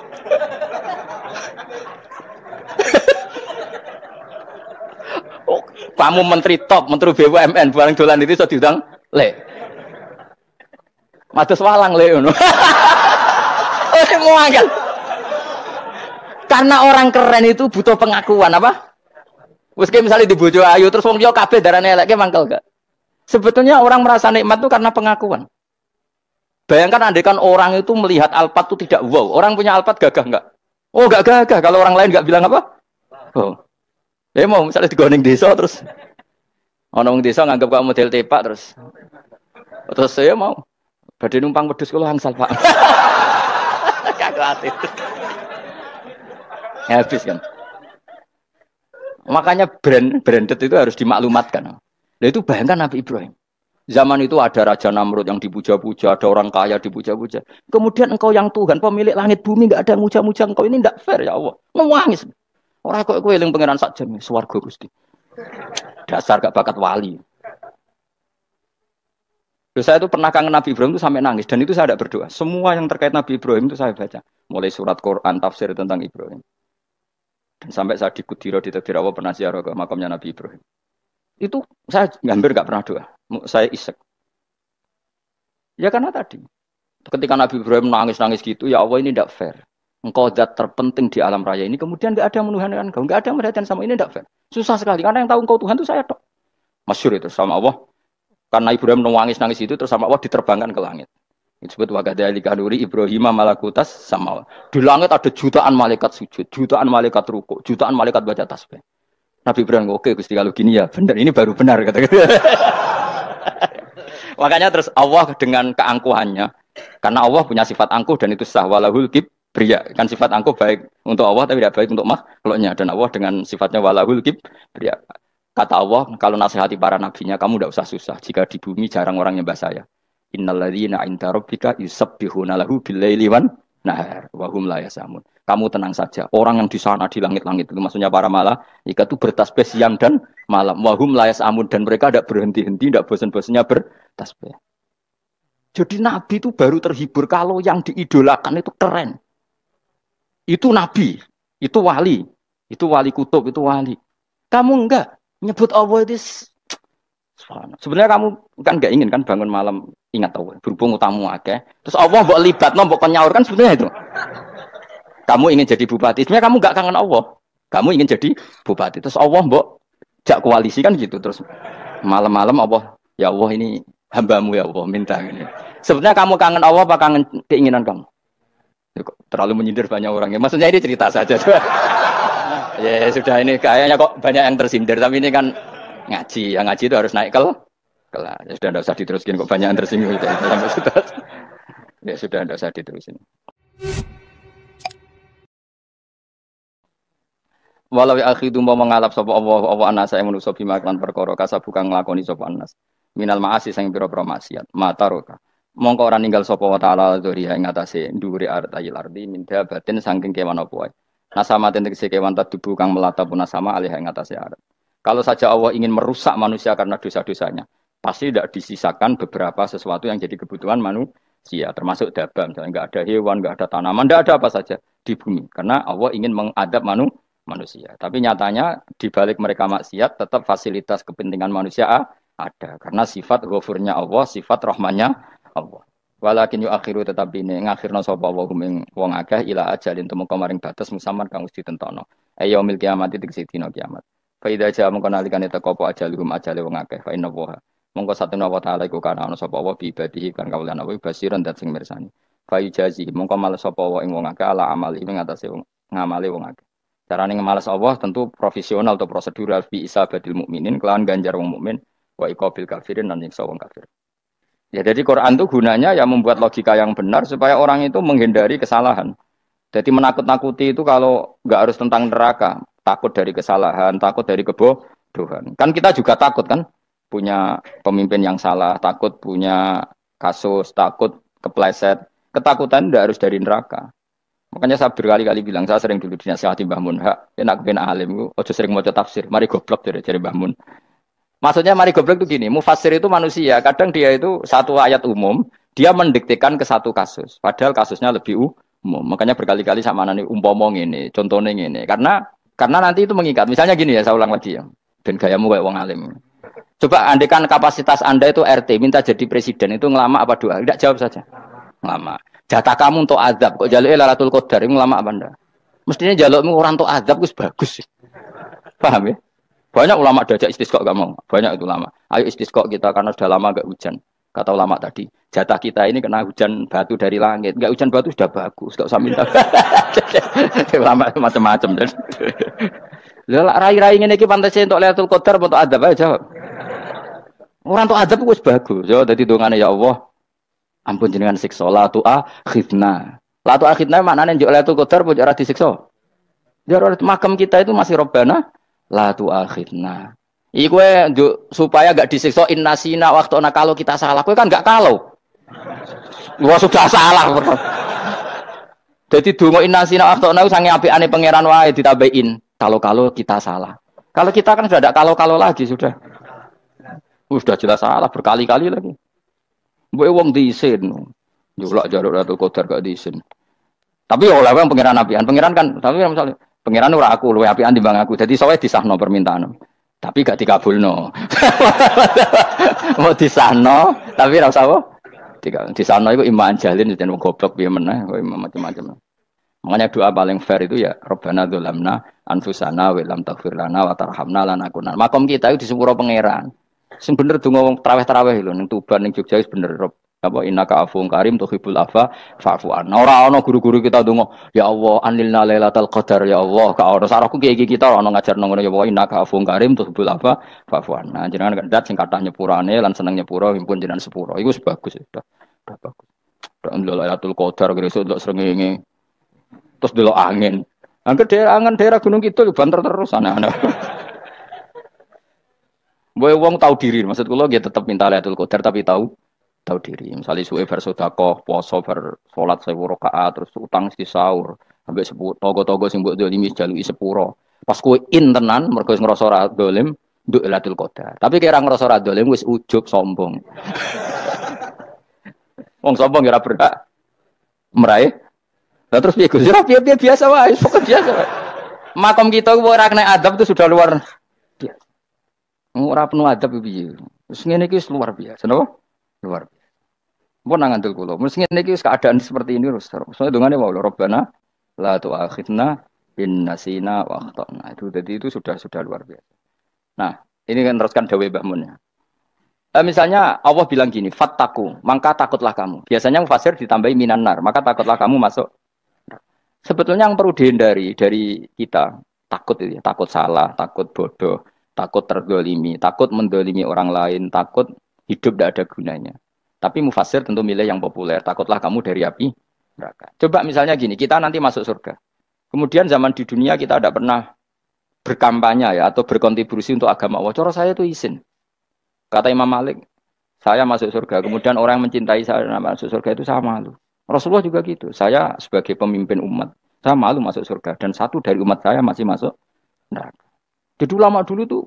Oh, kamu menteri top, menteri BUMN barang dolan itu iso diundang le. Mados walang le ngono. Oh mangkel. Karena orang keren itu butuh pengakuan apa? Wes misalnya di bojo ayu terus wong liya kabeh darane eleke mangkel gak? Sebetulnya orang merasa nikmat itu karena pengakuan. Bayangkan andaikan orang itu melihat Alphard itu tidak wow. Orang punya Alphard gagah enggak? Oh enggak gagah. Kalau orang lain enggak bilang apa? Oh. Ya mau misalnya digoning desa terus. Orang desa nganggap kamu model tepak terus. Terus saya mau. Badhe numpang wedhus kula angsal Pak. Kagak ya, habis kan. Makanya branded itu harus dimaklumatkan. Nah itu bayangkan Nabi Ibrahim. Zaman itu ada Raja Namrud yang dipuja-puja, ada orang kaya dipuja-puja. Kemudian engkau yang Tuhan, pemilik langit bumi, enggak ada yang muja-muja engkau. Ini enggak fair ya Allah. Nangis. Orang kok kowe eling pangeran sak jam swarga Gusti. Dasar gak bakat wali. Terus saya itu pernah kangen Nabi Ibrahim itu sampai nangis dan itu saya tidak berdoa. Semua yang terkait Nabi Ibrahim itu saya baca. Mulai surat Quran, tafsir tentang Ibrahim. Dan sampai saya di Kudiro di Takdir Allah pernah ziarah ke makamnya Nabi Ibrahim. Itu saya hampir gak pernah doa. Saya isek. Ya karena tadi. Ketika Nabi Ibrahim nangis-nangis gitu, ya Allah ini tidak fair. Engkau zat terpenting di alam raya ini, kemudian gak ada yang menuhankan engkau. Gak ada yang merhatikan sama ini tidak fair. Susah sekali. Karena yang tahu engkau Tuhan itu saya tok. Masyhur itu sama Allah. Karena Ibrahim nangis-nangis itu, terus sama Allah diterbangkan ke langit. Itu disebut wakadhalika nuri Ibrahim malakutas sama. Di langit ada jutaan malaikat sujud, jutaan malaikat rukuk, jutaan malaikat baca tasbih. Nabi Ibrahim, oke Gusti kalau gini ya benar, ini baru benar kata-kata. Makanya terus Allah dengan keangkuhannya, karena Allah punya sifat angkuh dan itu sah walahul kibriya. Kan sifat angkuh baik untuk Allah tapi tidak baik untuk makhluknya. Dan Allah dengan sifatnya walahul kibriya. Kata Allah, kalau nasihati para nabinya, kamu tidak usah susah. Jika di bumi jarang orang nyembah saya. Innalladzina 'inda rabbika yusabbihuna lahu bil-laili wan nahar wa hum la yasamun. Kamu tenang saja. Orang yang di sana di langit-langit itu maksudnya para malaikat itu bertasbih siang dan malam. Wa hum la yasamun dan mereka tidak berhenti-henti, tidak bosan-bosannya bertasbih. Jadi nabi itu baru terhibur kalau yang diidolakan itu keren. Itu nabi, itu wali kutub, itu wali. Kamu enggak nyebut Allah itu. Sebenarnya kamu kan enggak ingin kan bangun malam ingat Allah. Berhubung utamu akeh. Terus Allah mbok libatno, mbok nyaur kan sebenarnya itu. Kamu ingin jadi bupati. Sebenarnya kamu enggak kangen Allah. Kamu ingin jadi bupati. Terus Allah mbok jak koalisi kan gitu. Terus malam-malam Allah, ya Allah ini hambamu ya Allah minta ini. Sebenarnya kamu kangen Allah apa kangen keinginan kamu? Terlalu menyindir banyak orang. Ya, maksudnya ini cerita saja. Ya sudah ini kayaknya kok banyak yang tersindir. Tapi ini kan ngaji. Yang ngaji itu harus naik kelas. Ya sudah tidak usah diteruskin kok banyak yang tersinggung. Ya sudah tidak usah diterusin. Walau akhidu mau mengalap sapa Allah anas saya manusa bima kan perkara kasabuka nglakoni sapa anas. Minal ma'asi sing pira-pira maksiat. Mataroka. Mongko ora ninggal sapa wa ta'ala dzuriya ing atase ndhuwure artayil ardi min dabatin saking kewan apa wae. Nasama tegese kewan tadubu kang melata punah sama alih ing atase arat. Kalau saja Allah ingin merusak manusia karena dosa-dosanya, pasti tidak disisakan beberapa sesuatu yang jadi kebutuhan manusia, termasuk dabam. Misalnya enggak ada hewan, enggak ada tanaman, enggak ada apa saja di bumi. Karena Allah ingin mengadab manusia. Tapi nyatanya di balik mereka maksiat tetap fasilitas kepentingan manusia ada. Karena sifat ghafurnya Allah, sifat rahmannya Allah. Walakin yu akhiru tetapi ini ngakhirna sapa wa hum wong akeh ila ajalin tumeka maring batas musamman kang wis ditentono. Ayyamil kiamat tegese dina kiamat. Fa idza jaa mengko nalikane teka apa ajaluhum ajale wong akeh fa inna wa mongko satuna wa ta'ala iku kana ana sapa wa bi ibadihi kan kawulan apa basiran dat sing mirsani. Fa yujazi mongko males sapa wa ing wong akeh ala amali ing atase ngamale wong akeh. Carane ngemales Allah tentu profesional atau prosedural fi isabatil mukminin kelawan ganjar wong mukmin wa iqabil kafirin lan nyiksa wong kafir. Ya jadi Quran itu gunanya ya membuat logika yang benar supaya orang itu menghindari kesalahan. Jadi menakut-nakuti itu kalau nggak harus tentang neraka, takut dari kesalahan, takut dari kebodohan. Kan kita juga takut kan punya pemimpin yang salah, takut punya kasus, takut kepleset. Ketakutan tidak harus dari neraka. Makanya saya berkali-kali bilang, saya sering dulu dinasihati Mbah Mun, hak, enak kepen alim, ojo sering mau tafsir, mari goblok dari Mbah Mun. Maksudnya mari goblok itu gini, mufassir itu manusia, kadang dia itu satu ayat umum, dia mendiktekan ke satu kasus, padahal kasusnya lebih umum. Makanya berkali-kali sama nani umpomong ini, contohnya ini, karena nanti itu mengikat. Misalnya gini ya, saya ulang lagi ya, dan gayamu kayak wong alim. Coba andekan kapasitas Anda itu RT, minta jadi presiden, itu ngelama apa doa? Tidak, jawab saja. Ngelama. Jatah kamu untuk azab, kok jaluk Lailatul Qadar, itu ngelama apa Anda? Mestinya jalukmu orang untuk azab, itu bagus. Paham ya? Banyak ulama diajak istisqa gak mau. Banyak itu ulama. Ayo istisqa kita karena sudah lama gak hujan. Kata ulama tadi, jatah kita ini kena hujan batu dari langit. Gak hujan batu sudah bagus, gak usah minta. Ulama macam-macam. Lah rai-rai ngene iki pantese untuk Lailatul Qadar untuk azab aja jawab. Orang untuk azab wis bagus. Yo dadi dongane ya Allah. Ampun jenengan siksa la tu akhidna. La tu akhidna maknane njuk Lailatul Qadar pun ora disiksa. Ya makam kita itu masih Robbana la tu akhidna. Iku supaya gak disiksa innasina waktu kalau kita salah. Kowe kan gak kalau. Wah sudah salah. Jadi donga innasina waktu sange apikane pangeran wae ditambahin. Kalau kita salah. Kalau kita kan sudah ada kalau lagi sudah. Sudah jelas salah berkali-kali lagi. Mbok wong diisin. Julak jaruk Lailatul Qadar gak diisin. Tapi oleh wong pangeran apian. Pangeran kan tapi misalnya pangeran ora aku luwe apian timbang aku. Jadi sowe disahno permintaan. Tapi gak dikabulno. Mau disahno tapi ora usah apa? Disahno iku iman jalin jeneng goblok piye meneh kok macam-macam. Makanya doa paling fair itu ya Rabbana dzalamna anfusana wa lam taghfir lana wa tarhamna lanakunanna. Makom kita itu di sepuro pangeran. Sing bener donga wong traweh-traweh lho ning Tuban ning Jogja wis bener apa innaka afuwun karim tuhibbul afwa fa'fu anna. Ora ana guru-guru kita donga ya Allah anilna lailatul qadar ya Allah ka ora sarahku kiye kita ora ana ngajarno ngono ya Allah innaka afuwun karim tuhibbul afwa fa'fu anna. Jenengan kandat sing kathah nyepurane lan seneng nyepuro impun jenengan sepuro. Iku bagus sudah bagus. Lailatul qadar gresuk ndelok srengenge terus delok angin. Angin daerah Gunung Kidul banter terus aneh-aneh. Boy wong tahu diri, maksud kula nggih tetep minta Lailatul Qadar tapi tahu diri. Misalnya suwe bar sedekah, poso bar salat 1000 rakaat terus utang si sahur, sampai togo-togo sing mbok dolimi jaluki sepuro. Pas kowe tenan mergo ngrasa ora dolim, nduk Lailatul Qadar. Tapi kira ngrasa ora dolim wis ujub sombong. Wong sombong ora berhak meraih. Lah terus piye Gus? Ya piye biasa wae, pokok biasa wae. Makom kita ora kena adab itu sudah luar biasa. Ora penuh adab piye. Wis ngene iki wis luar biasa, napa? Luar biasa. Mun nang ngandel kula, mesti ngene iki wis keadaan seperti ini terus. Soale dongane wae Rabbana la tu'akhidna in nasina wa akhtana. Itu jadi itu sudah luar biasa. Nah, ini kan teruskan dawuh Mbah Mun ya. Misalnya Allah bilang gini, fattaku, maka takutlah kamu. Biasanya mufasir ditambahi minan nar, maka takutlah kamu masuk. Sebetulnya yang perlu dihindari dari kita takut itu ya, takut salah, takut bodoh, takut terdolimi, takut mendolimi orang lain, takut hidup tidak ada gunanya. Tapi mufasir tentu milih yang populer, takutlah kamu dari api neraka. Coba misalnya gini, kita nanti masuk surga. Kemudian zaman di dunia kita tidak pernah berkampanye ya atau berkontribusi untuk agama Allah. Cara saya itu izin. Kata Imam Malik, saya masuk surga. Kemudian orang yang mencintai saya masuk surga itu saya malu. Rasulullah juga gitu. Saya sebagai pemimpin umat, saya malu masuk surga. Dan satu dari umat saya masih masuk neraka. Jadi ulama dulu tuh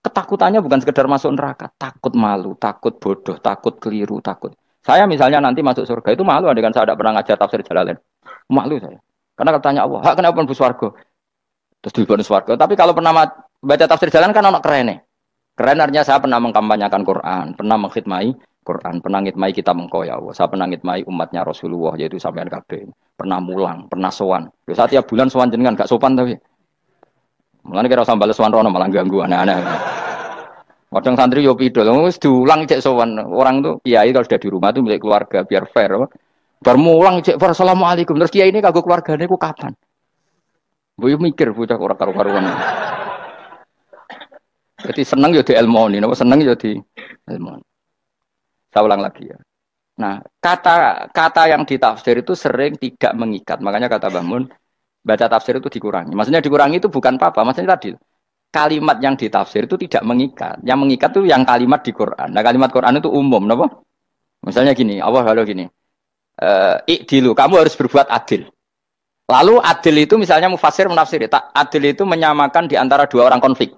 ketakutannya bukan sekedar masuk neraka. Takut malu, takut bodoh, takut keliru, takut. Saya misalnya nanti masuk surga itu malu. Dengan saya tidak pernah ngajar tafsir Jalalain. Malu saya. Karena katanya Allah, hak kenapa pun swarga? Terus diberi swarga. Tapi kalau pernah baca tafsir Jalalain kan anak keren nih. Keren artinya saya pernah mengkampanyekan Quran, pernah mengkhidmati Quran, pernah ngitmai kitab engkau ya Allah. Saya pernah ngitmai umatnya Rasulullah yaitu sampean kabeh. Pernah mulang, pernah sowan. Lho saat tiap bulan sowan jenengan gak sopan tapi. Mulane kira usah bales sowan rono malah ganggu aneh-aneh. Kadang santri yo pidol, wis diulang cek sowan. Orang tuh kiai kalau sudah di rumah tuh milik keluarga biar fair. Bar mulang cek assalamualaikum. Terus kiai ini kagok keluargane ku kapan? Boyo mikir bocah ora karo-karuan. Jadi seneng yo di ilmu ini, seneng yo di ilmu. Saya ulang lagi ya. Nah, kata yang ditafsir itu sering tidak mengikat. Makanya kata Mbah Mun, baca tafsir itu dikurangi. Maksudnya dikurangi itu bukan apa-apa. Maksudnya tadi, kalimat yang ditafsir itu tidak mengikat. Yang mengikat itu yang kalimat di Quran. Nah, kalimat Quran itu umum. Kenapa? Misalnya gini, Allah kalau gini. Ikdilu, kamu harus berbuat adil. Lalu adil itu misalnya mufassir menafsiri. Adil itu menyamakan di antara dua orang konflik.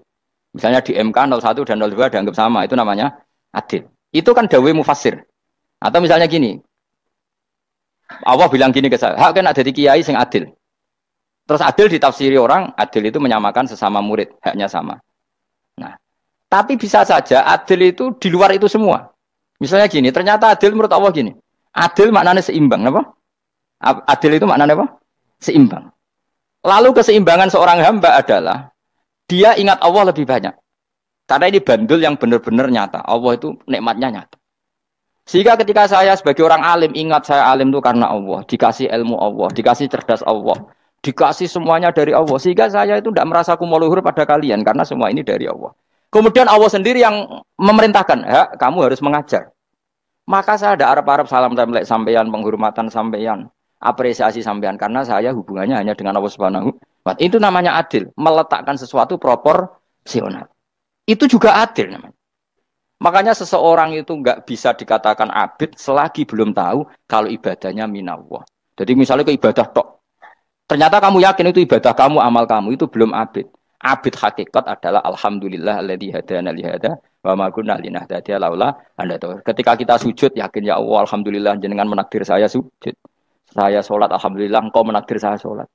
Misalnya di MK 01 dan 02 dianggap sama. Itu namanya adil. Itu kan dawai mufassir. Atau misalnya gini, Allah bilang gini ke saya, hak kan ada di kiai sing adil. Terus adil ditafsiri orang, adil itu menyamakan sesama murid, haknya sama. Nah, tapi bisa saja adil itu di luar itu semua. Misalnya gini, ternyata adil menurut Allah gini, adil maknanya seimbang, apa? Adil itu maknanya apa? Seimbang. Lalu keseimbangan seorang hamba adalah dia ingat Allah lebih banyak. Karena ini bandul yang benar-benar nyata. Allah itu nikmatnya nyata. Sehingga ketika saya sebagai orang alim, ingat saya alim itu karena Allah. Dikasih ilmu Allah, dikasih cerdas Allah. Dikasih semuanya dari Allah. Sehingga saya itu tidak merasa kumuluhur pada kalian. Karena semua ini dari Allah. Kemudian Allah sendiri yang memerintahkan. Ya, kamu harus mengajar. Maka saya ada Arab-Arab salam template sampeyan, penghormatan sampeyan, apresiasi sampeyan. Karena saya hubungannya hanya dengan Allah Subhanahu wa Ta'ala. Itu namanya adil. Meletakkan sesuatu proporsional. Itu juga adil namanya. Makanya seseorang itu nggak bisa dikatakan abid selagi belum tahu kalau ibadahnya minallah. Jadi misalnya ke ibadah tok. Ternyata kamu yakin itu ibadah kamu, amal kamu itu belum abid. Abid hakikat adalah alhamdulillah alladzi hadana li hada wa ma kunna linahtadiya laula anda tahu. Ketika kita sujud yakin ya Allah alhamdulillah jenengan menakdir saya sujud. Saya salat alhamdulillah engkau menakdir saya salat.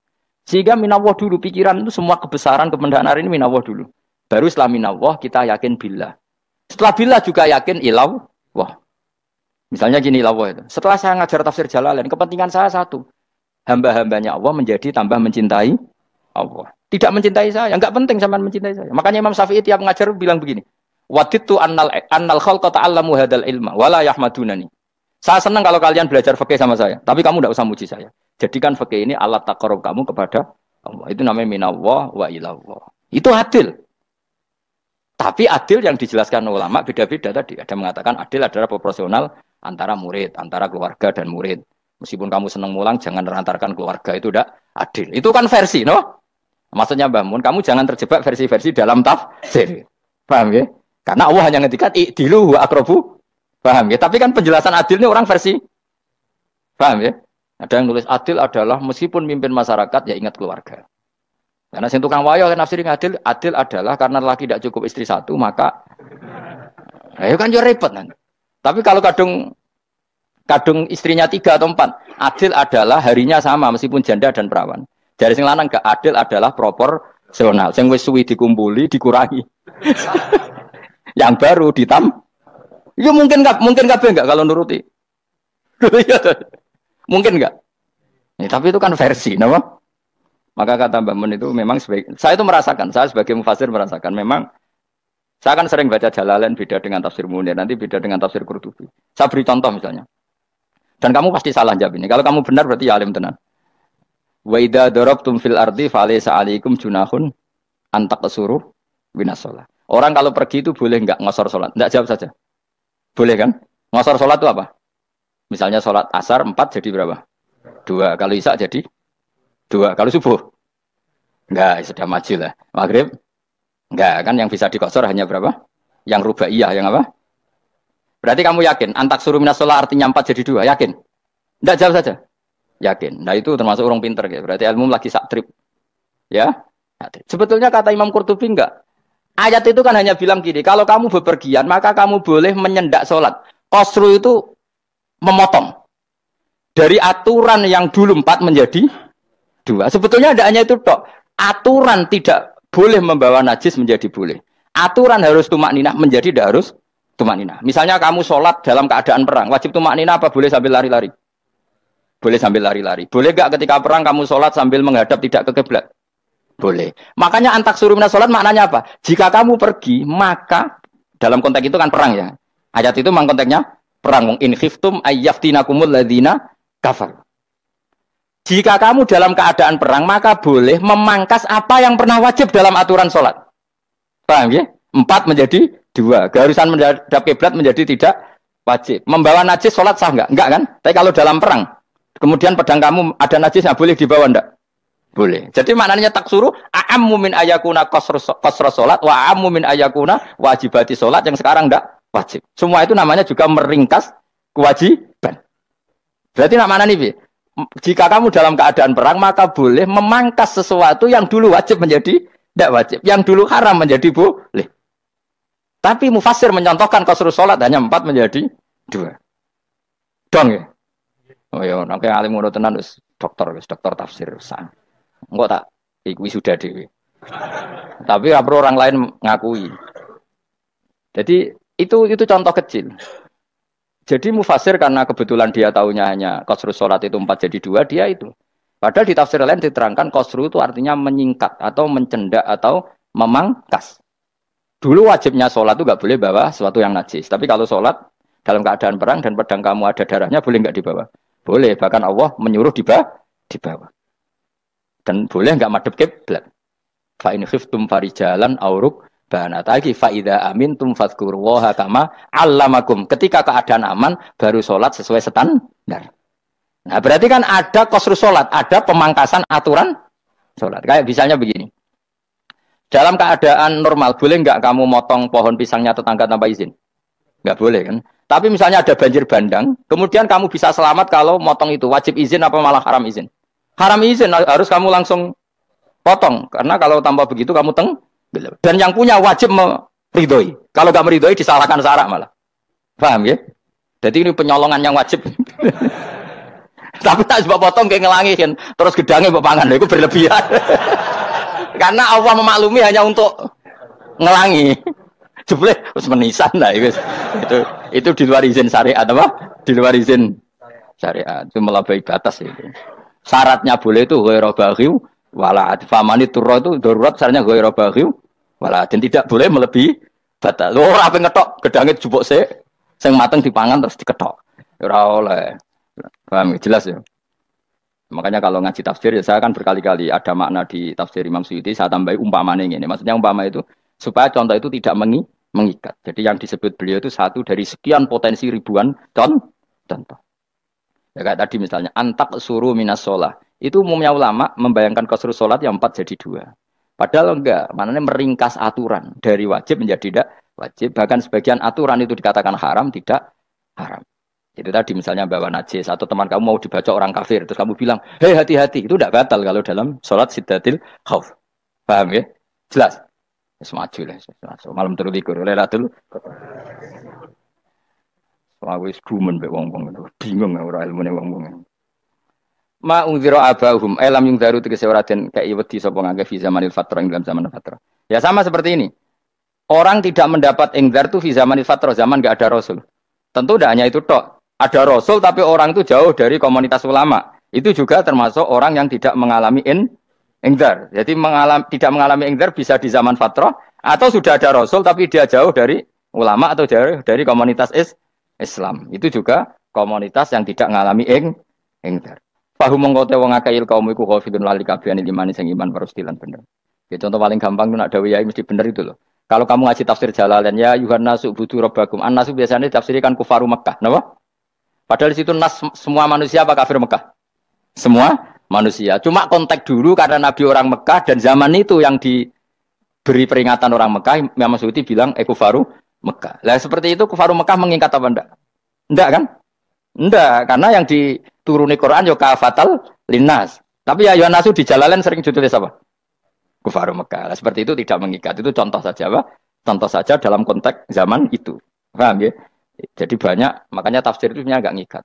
Sehingga minallah dulu pikiran itu semua kebesaran kemendahan ini minallah dulu. Baru setelah minallah kita yakin billah. Setelah billah juga yakin ilaw. Wah. Misalnya gini ilawah itu. Setelah saya ngajar tafsir Jalalain, kepentingan saya satu. Hamba-hambanya Allah menjadi tambah mencintai Allah. Tidak mencintai saya. Enggak penting sampean mencintai saya. Makanya Imam Syafi'i tiap ngajar bilang begini. Waditu annal khalqa ta'allamu hadal ilma wala yahmadunani. Saya senang kalau kalian belajar fikih sama saya. Tapi kamu tidak usah muji saya. Jadikan fikih ini alat taqarrub kamu kepada Allah. Itu namanya minallah wa ilallah. Itu adil. Tapi adil yang dijelaskan ulama beda-beda tadi. Ada mengatakan adil adalah proporsional antara murid, antara keluarga dan murid. Meskipun kamu senang mulang, jangan merantarkan keluarga. Itu udah adil. Itu kan versi, no? Maksudnya Mbah Mun, kamu jangan terjebak versi-versi dalam tafsir. Paham ya? Karena Allah hanya ngendikan i'dilu wa aqrabu. Paham ya? Tapi kan penjelasan adil ini orang versi. Paham ya? Ada yang nulis adil adalah meskipun mimpin masyarakat, ya ingat keluarga. Karena sing tukang wayo kan nafsirin adil adalah karena laki tidak cukup istri satu maka ayo kan yo repot nanti. Tapi kalau kadung istrinya 3 atau 4, adil adalah harinya sama meskipun janda dan perawan. Dari sing lanang gak adil adalah proporsional. Sing wis suwi dikumpuli dikurangi. Yang baru ya mungkin kabeh enggak kalau nuruti. Mungkin enggak. Ya, tapi itu kan versi, napa? Maka kata Mbak Mun itu memang saya itu merasakan, saya sebagai mufassir merasakan memang saya kan sering baca Jalalain beda dengan tafsir Munir, nanti beda dengan tafsir Qurtubi. Saya beri contoh misalnya. Dan kamu pasti salah jawab ini. Kalau kamu benar berarti ya alim tenan. Wa idza darabtum fil ardi falaysa 'alaikum junahun an taqsuru minas shalah. Orang kalau pergi itu boleh enggak ngosor salat? Enggak, jawab saja. Boleh kan? Ngosor salat itu apa? Misalnya salat asar 4 jadi berapa? 2. Kalau isya jadi 2. Kalau subuh? Enggak, sudah maju lah. Maghrib? Enggak, kan yang bisa dikosor hanya berapa? Yang rubaiyah, yang apa? Berarti kamu yakin? Antak suruh minas sholat artinya 4 jadi 2, yakin? Enggak, jawab saja. Yakin. Nah itu termasuk orang pinter. Ya. Berarti ilmu lagi sak trip. Ya? Sebetulnya kata Imam Qurtubi enggak. Ayat itu kan hanya bilang gini, kalau kamu bepergian, maka kamu boleh menyendak sholat. Qasru itu memotong. Dari aturan yang dulu 4 menjadi 2. Sebetulnya tidak hanya itu tok. Aturan tidak boleh membawa najis menjadi boleh. Aturan harus tumak ninah menjadi tidak harus tumakninah. Misalnya kamu sholat dalam keadaan perang, wajib tumakninah apa boleh sambil lari-lari? Boleh sambil lari-lari. Boleh gak ketika perang kamu sholat sambil menghadap tidak ke kiblat? Boleh. Makanya antak suruh minas sholat maknanya apa? Jika kamu pergi, maka dalam konteks itu kan perang ya. Ayat itu memang konteksnya perang. In khiftum ayyaftinakumul ladzina kafar. Jika kamu dalam keadaan perang, maka boleh memangkas apa yang pernah wajib dalam aturan sholat. Paham ya? 4 menjadi 2. Keharusan menghadap kiblat menjadi tidak wajib. Membawa najis sholat sah enggak? Enggak kan? Tapi kalau dalam perang, kemudian pedang kamu ada najisnya, boleh dibawa enggak? Boleh. Jadi maknanya tak suruh a'ammu min ayakuna qasra sholat wa a'ammu min ayakuna wajibati sholat yang sekarang enggak wajib. Semua itu namanya juga meringkas kewajiban. Berarti namanya nih, jika kamu dalam keadaan perang, maka boleh memangkas sesuatu yang dulu wajib menjadi tidak wajib. Yang dulu haram menjadi boleh. Tapi mufassir mencontohkan qasrus sholat hanya 4 menjadi 2. Dong ya? Oh ya, nanti alim ngono tenan wis dokter tafsir sang. Enggak tak iki sudah dhewe. Tapi perlu orang lain ngakui. Jadi itu contoh kecil. Jadi mufassir karena kebetulan dia tahunya hanya qasru sholat itu 4 jadi 2, dia itu. Padahal di tafsir lain diterangkan qasru itu artinya menyingkat atau mencendak atau memangkas. Dulu wajibnya sholat itu nggak boleh bawa sesuatu yang najis. Tapi kalau sholat dalam keadaan perang dan pedang kamu ada darahnya, boleh nggak dibawa? Boleh. Bahkan Allah menyuruh dibawa. Dan boleh nggak madhep kiblat. Fa in khiftum farijalan auruk banataki faida amintum fadhkurullaha kama allamakum. Ketika keadaan aman baru sholat sesuai standar. Nah berarti kan ada qasru sholat, ada pemangkasan aturan sholat. Kayak misalnya begini. Dalam keadaan normal boleh nggak kamu motong pohon pisangnya tetangga tanpa izin? Nggak boleh kan? Tapi misalnya ada banjir bandang, kemudian kamu bisa selamat kalau motong itu wajib izin apa malah haram izin? Haram izin, harus kamu langsung potong karena kalau tanpa begitu kamu dan yang punya wajib meridhoi. Kalau nggak meridhoi disalahkan syarak malah. Paham ya? Jadi ini penyolongan yang wajib. Tapi tak sebab potong kayak ngelangihin, terus gedangnya mbok pangan, itu berlebihan. Karena Allah memaklumi hanya untuk ngelangi. Jebule wis menisan lah itu di luar izin syariat apa? Di luar izin syariat. Itu melampaui batas itu. Syaratnya boleh itu ghairu baghiw wala famani turra itu darurat syaratnya ghairu baghiw wala dan tidak boleh melebihi batas. Lho ora ape ngetok gedange jupuk sik sing mateng dipangan terus diketok. Ora oleh. Paham jelas ya. Makanya kalau ngaji tafsir ya saya kan berkali-kali ada makna di tafsir Imam Suyuti saya tambahi umpamanya ini. Maksudnya umpama itu supaya contoh itu tidak mengikat. Jadi yang disebut beliau itu satu dari sekian potensi ribuan contoh. Ya kayak tadi misalnya antak suruh minas sholah. Itu umumnya ulama membayangkan qasru sholat yang 4 jadi 2. Padahal enggak, maknanya meringkas aturan dari wajib menjadi tidak wajib. Bahkan sebagian aturan itu dikatakan haram, tidak haram. Itu tadi misalnya bawa najis atau teman kamu mau dibaca orang kafir terus kamu bilang, "Hei hati-hati." Itu tidak batal kalau dalam sholat siddatil khauf. Paham ya? Jelas. Semaju lah. Malam telu likur Lailatul Wah wis gumen mbek wong-wong bingung ora ilmune wong-wong. Ma unzira abahum lam yungzaru tegese ora den kei wedi sapa ngake fi zamanil fatrah ing dalam zaman fatrah. Ya sama seperti ini. Orang tidak mendapat ingzar itu fi zamanil fatrah, zaman enggak ada rasul. Tentu tidak hanya itu tok. Ada rasul tapi orang itu jauh dari komunitas ulama. Itu juga termasuk orang yang tidak mengalami ingzar. Jadi tidak mengalami ingzar bisa di zaman fatrah atau sudah ada rasul tapi dia jauh dari ulama atau jauh dari komunitas Islam. Itu juga komunitas yang tidak mengalami ingzar. Fahum mengkote wong akeh kaum iku khafidun lali kabehane iman sing iman parustilan bener. Ya contoh paling gampang itu nak dawuh yai mesti bener itu loh. Kalau kamu ngaji tafsir Jalalain ya yuhan nasu budu rabbakum. An-nasu biasanya tafsirkan kufaru Mekah, napa? Padahal di situ nas semua manusia apa kafir Mekah? Semua manusia. Cuma konteks dulu karena Nabi orang Mekah dan zaman itu yang diberi peringatan orang Mekah, Imam Suyuti bilang kufaru Mekah. Lah seperti itu kufaru Mekah mengikat apa enggak? Enggak kan? Enggak, karena yang dituruni Quran yo kafatal linnas. Tapi ya Yohanes di Jalalain sering ditulis apa? Kufaru Mekah. Lah seperti itu tidak mengikat. Itu contoh saja apa? Contoh saja dalam konteks zaman itu. Paham ya? Jadi banyak, makanya tafsir itu sebenarnya agak ngikat.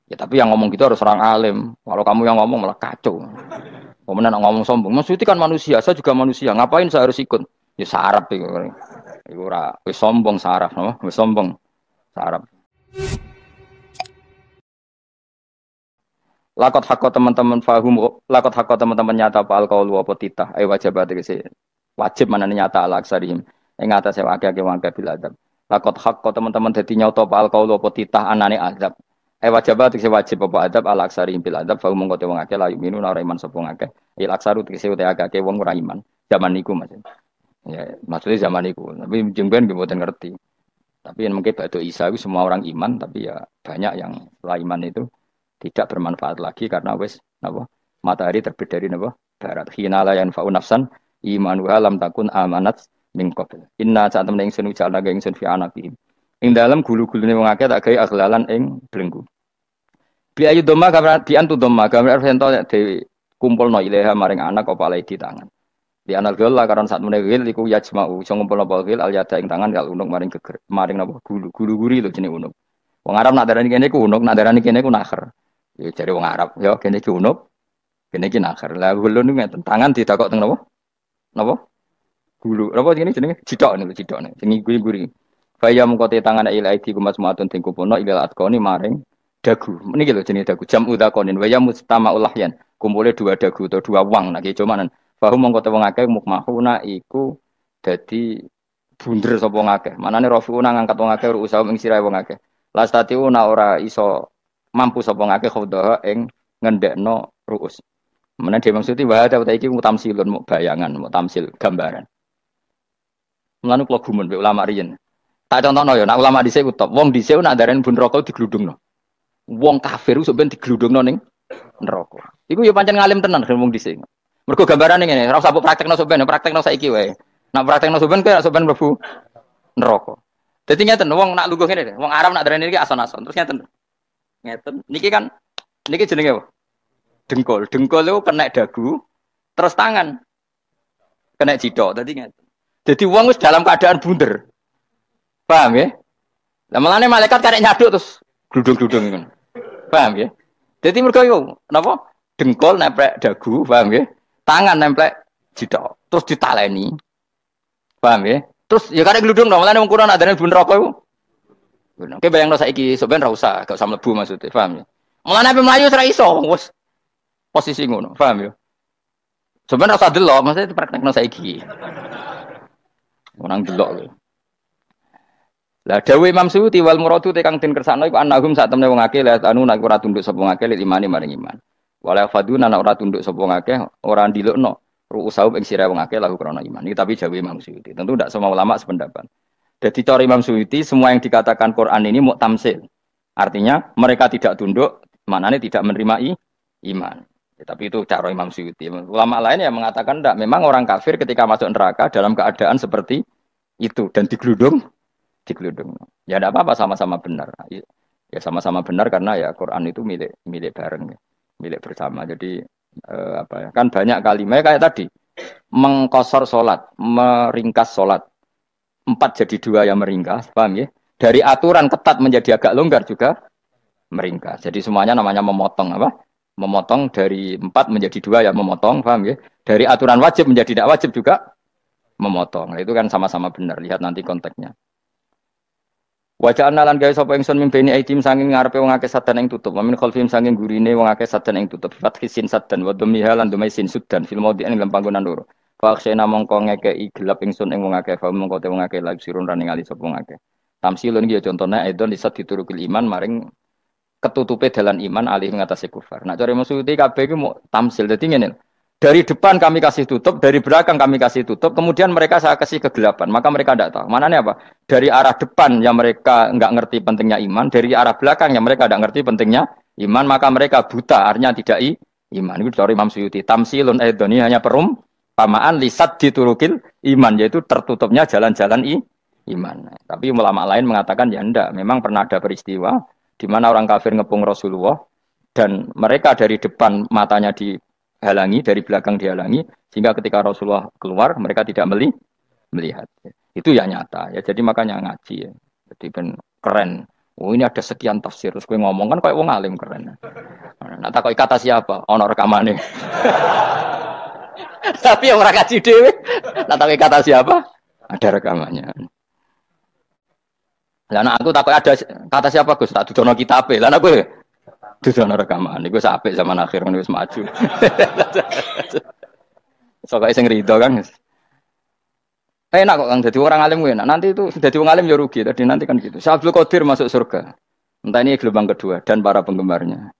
Ya tapi yang ngomong gitu harus orang alim. Kalau kamu yang ngomong malah kacau. Kemudian ngomong sombong. Maksudnya kan manusia, saya juga manusia. Ngapain saya harus ikut? Ya sarap itu. Iku ora wis sombong saraf napa? Wis sombong saraf. Lakot hakko teman-teman fahum, lakot hakko teman-teman nyata apa alqaulu apa titah. Wajib tegese wajib manane nyata ala aksarihim. Ing atase akeh-akeh wong bil adab. Lakot hakko teman-teman dadi nyata apa alqaulu apa titah anane azab. Wajib tegese wajib apa adab ala aksarihim bil adab. Fahum mongko te wong akeh la yuminu ora iman sapa akeh. Il aksaru tegese ute akeh wong ora iman. Zaman niku Mas. Ya, maksudnya zaman niku. Tapi jengben nggih mboten ngerti. Tapi yang mungkin Ba'da Isa itu semua orang iman, tapi ya banyak yang setelah iman itu tidak bermanfaat lagi karena wis napa matahari terbit dari napa barat. Hina la yanfa'u nafsan imanuha lam takun amanat min qabl. Inna saat temen ingsun ujalna ga ingsun fi anaqihim. Ing dalem gulu-gulune wong akeh tak gawe aghlalan ing belenggu. Bi ayu dhamma gambar di antu dhamma gambar sento dhewe kumpulno ilaha maring anak apa alai di tangan. Di anal gila karena saat menegil iku yajma'u iso ngumpulno gil al yada ing tangan kal unuk maring geger maring napa gulu-guri lho jenenge unuk. Wong Arab nak darani kene ku unuk, nak darani kene ku nakher. Ya jare wong Arab, ya kene iki unuk, kene iki nakher. Lah gulun niku ngeten, tangan ditakok teng napa? Napa? Gulu. Napa jenenge? Jithok niku, jithok. Sing guri-guri. Faya mengko te tangan ila aidi kumas muatun ting kupono ila atkoni maring dagu. Niki lho jenenge dagu. Jam udzakonin waya mustamaul lahyan. Kumpule dua dagu atau dua wang nek cumanan. Fahu mengko te wong akeh mukmahuna iku dadi bunder sapa wong akeh. Manane rafiuna ngangkat wong akeh usaha ing sirahe wong akeh. Lastatiu ora iso mampu sapa ngake khodaha ing ngendekno ruus. Menawa dhewe maksudi wa ta iki mutamsilun muk bayangan, muk tamsil gambaran. Mulane kula gumun mbek ulama riyen. Tak contohno ya, nek ulama dhisik ku top. Wong dhisik nek ndaren bun neraka digludungno. Wong kafir ku sampeyan digludungno ning neraka. Iku ya pancen ngalim tenan wong dhisik. Mergo gambarane ngene, ora usah praktekno sampeyan, praktekno saiki wae. Nek praktekno sampeyan kaya sampeyan mlebu neraka. Dadi ngeten wong nak lungguh ngene, wong Arab nak darani iki ason-ason. Terus ngeten. Ngeten. Niki jenenge apa? Dengkul. Dengkul itu kena dagu, terus tangan kena jidok. Dadi ngeten. Jadi wong wis dalam keadaan bunder. Paham ya? Lah malane malaikat karek nyaduk terus gludung-gludung ngono. Paham ya? Jadi mergo yo napa? Dengkul nempel dagu, paham ya? Tangan nempel jidok. Terus ditaleni. Paham ya? Terus ya karek gludung dong, malane wong kurang adane bun rokok iku. Oke bayangno saiki sampean ra usah, gak usah mlebu maksudnya, paham ya? Mulane ape mlayu ora iso, wis posisi ngono, paham ya? Sampeyan ra usah delok, maksudnya praktekno saiki. Orang delok lho. Lah dawuh Imam Suyuti wal muradu te kang den kersakno iku annahum sak temne wong akeh la anu nek ora tunduk sapa wong akeh imani maring iman. Wala faduna nek ora tunduk sapa wong akeh ora ndilukno ru'usahum ing sira wong akeh lahu krana iman. Iki tapi dawuh Imam Suyuti. Tentu tidak semua ulama sependapat. Jadi cara Imam Suyuti semua yang dikatakan Quran ini mau tamsil. Artinya mereka tidak tunduk, maknanya tidak menerima iman. Ya, tapi itu cara Imam Suyuti. Ulama lain yang mengatakan tidak. Memang orang kafir ketika masuk neraka dalam keadaan seperti itu dan digeludung. Ya tidak apa-apa sama-sama benar. Ya sama-sama benar karena ya Quran itu milik bareng, milik bersama. Jadi kan banyak kalimat kayak tadi mengkosor sholat, meringkas sholat. 4 jadi 2 yang meringkas, paham ya? Dari aturan ketat menjadi agak longgar juga meringkas. Jadi semuanya namanya memotong apa? Memotong dari 4 menjadi 2 yang memotong, paham ya? Dari aturan wajib menjadi tidak wajib juga memotong. Nah, itu kan sama-sama benar. Lihat nanti konteksnya. Wajah analan gawe sapa ingsun mimpeni aitim sanging ngarepe wong akeh sadan ing tutup. Wa min khalfihim sanging gurine wong akeh sadan ing tutup. Fathisin sadan wa dhammiha lan dhamai sin sudan fil maudhi'in ing panggonan loro. Faksena mongko ngekeki gelap ingsun ing wong akeh, fa mongko te wong akeh lagi sirun rani ngali sapa wong akeh. Tamsilun iki ya contone edon disat diturukil iman maring ketutupe dalan iman alih ngatasi kufar. Nak cara maksudi kabeh iki mau tamsil. Dadi ngene. Dari depan kami kasih tutup, dari belakang kami kasih tutup, kemudian mereka saya kasih kegelapan. Maka mereka tidak tahu. Mananya apa? Dari arah depan yang mereka enggak ngerti pentingnya iman, dari arah belakang yang mereka tidak ngerti pentingnya iman, maka mereka buta, artinya tidak iman. Itu dari Imam Suyuti. Tamsilun edoni hanya perumpamaan lisat diturukil iman, yaitu tertutupnya jalan-jalan iman. Tapi ulama lain mengatakan ya enggak. Memang pernah ada peristiwa di mana orang kafir ngepung Rasulullah dan mereka dari depan matanya dihalangi, dari belakang dihalangi, sehingga ketika Rasulullah keluar mereka tidak melihat. Itu ya nyata ya. Jadi makanya ngaji ya. Jadi ben keren. Oh ini ada sekian tafsir. Terus gue ngomong kan kayak wong alim keren. Nah tak kata siapa? Ono rekamane. Tapi yang ora ngaji dhewe. Nah tak kata siapa? Ada rekamannya. Lah nek aku takut ada kata siapa Gus tak dudono kitabe. Lah aku dudono rekaman iku apik zaman akhir wis maju. Soale sing rido kan. Enak kok Kang jadi orang alim enak. Nanti itu jadi orang alim ya rugi. Tadi nanti kan gitu. Syaikhul Qadir masuk surga. Entah ini gelombang kedua dan para penggemarnya.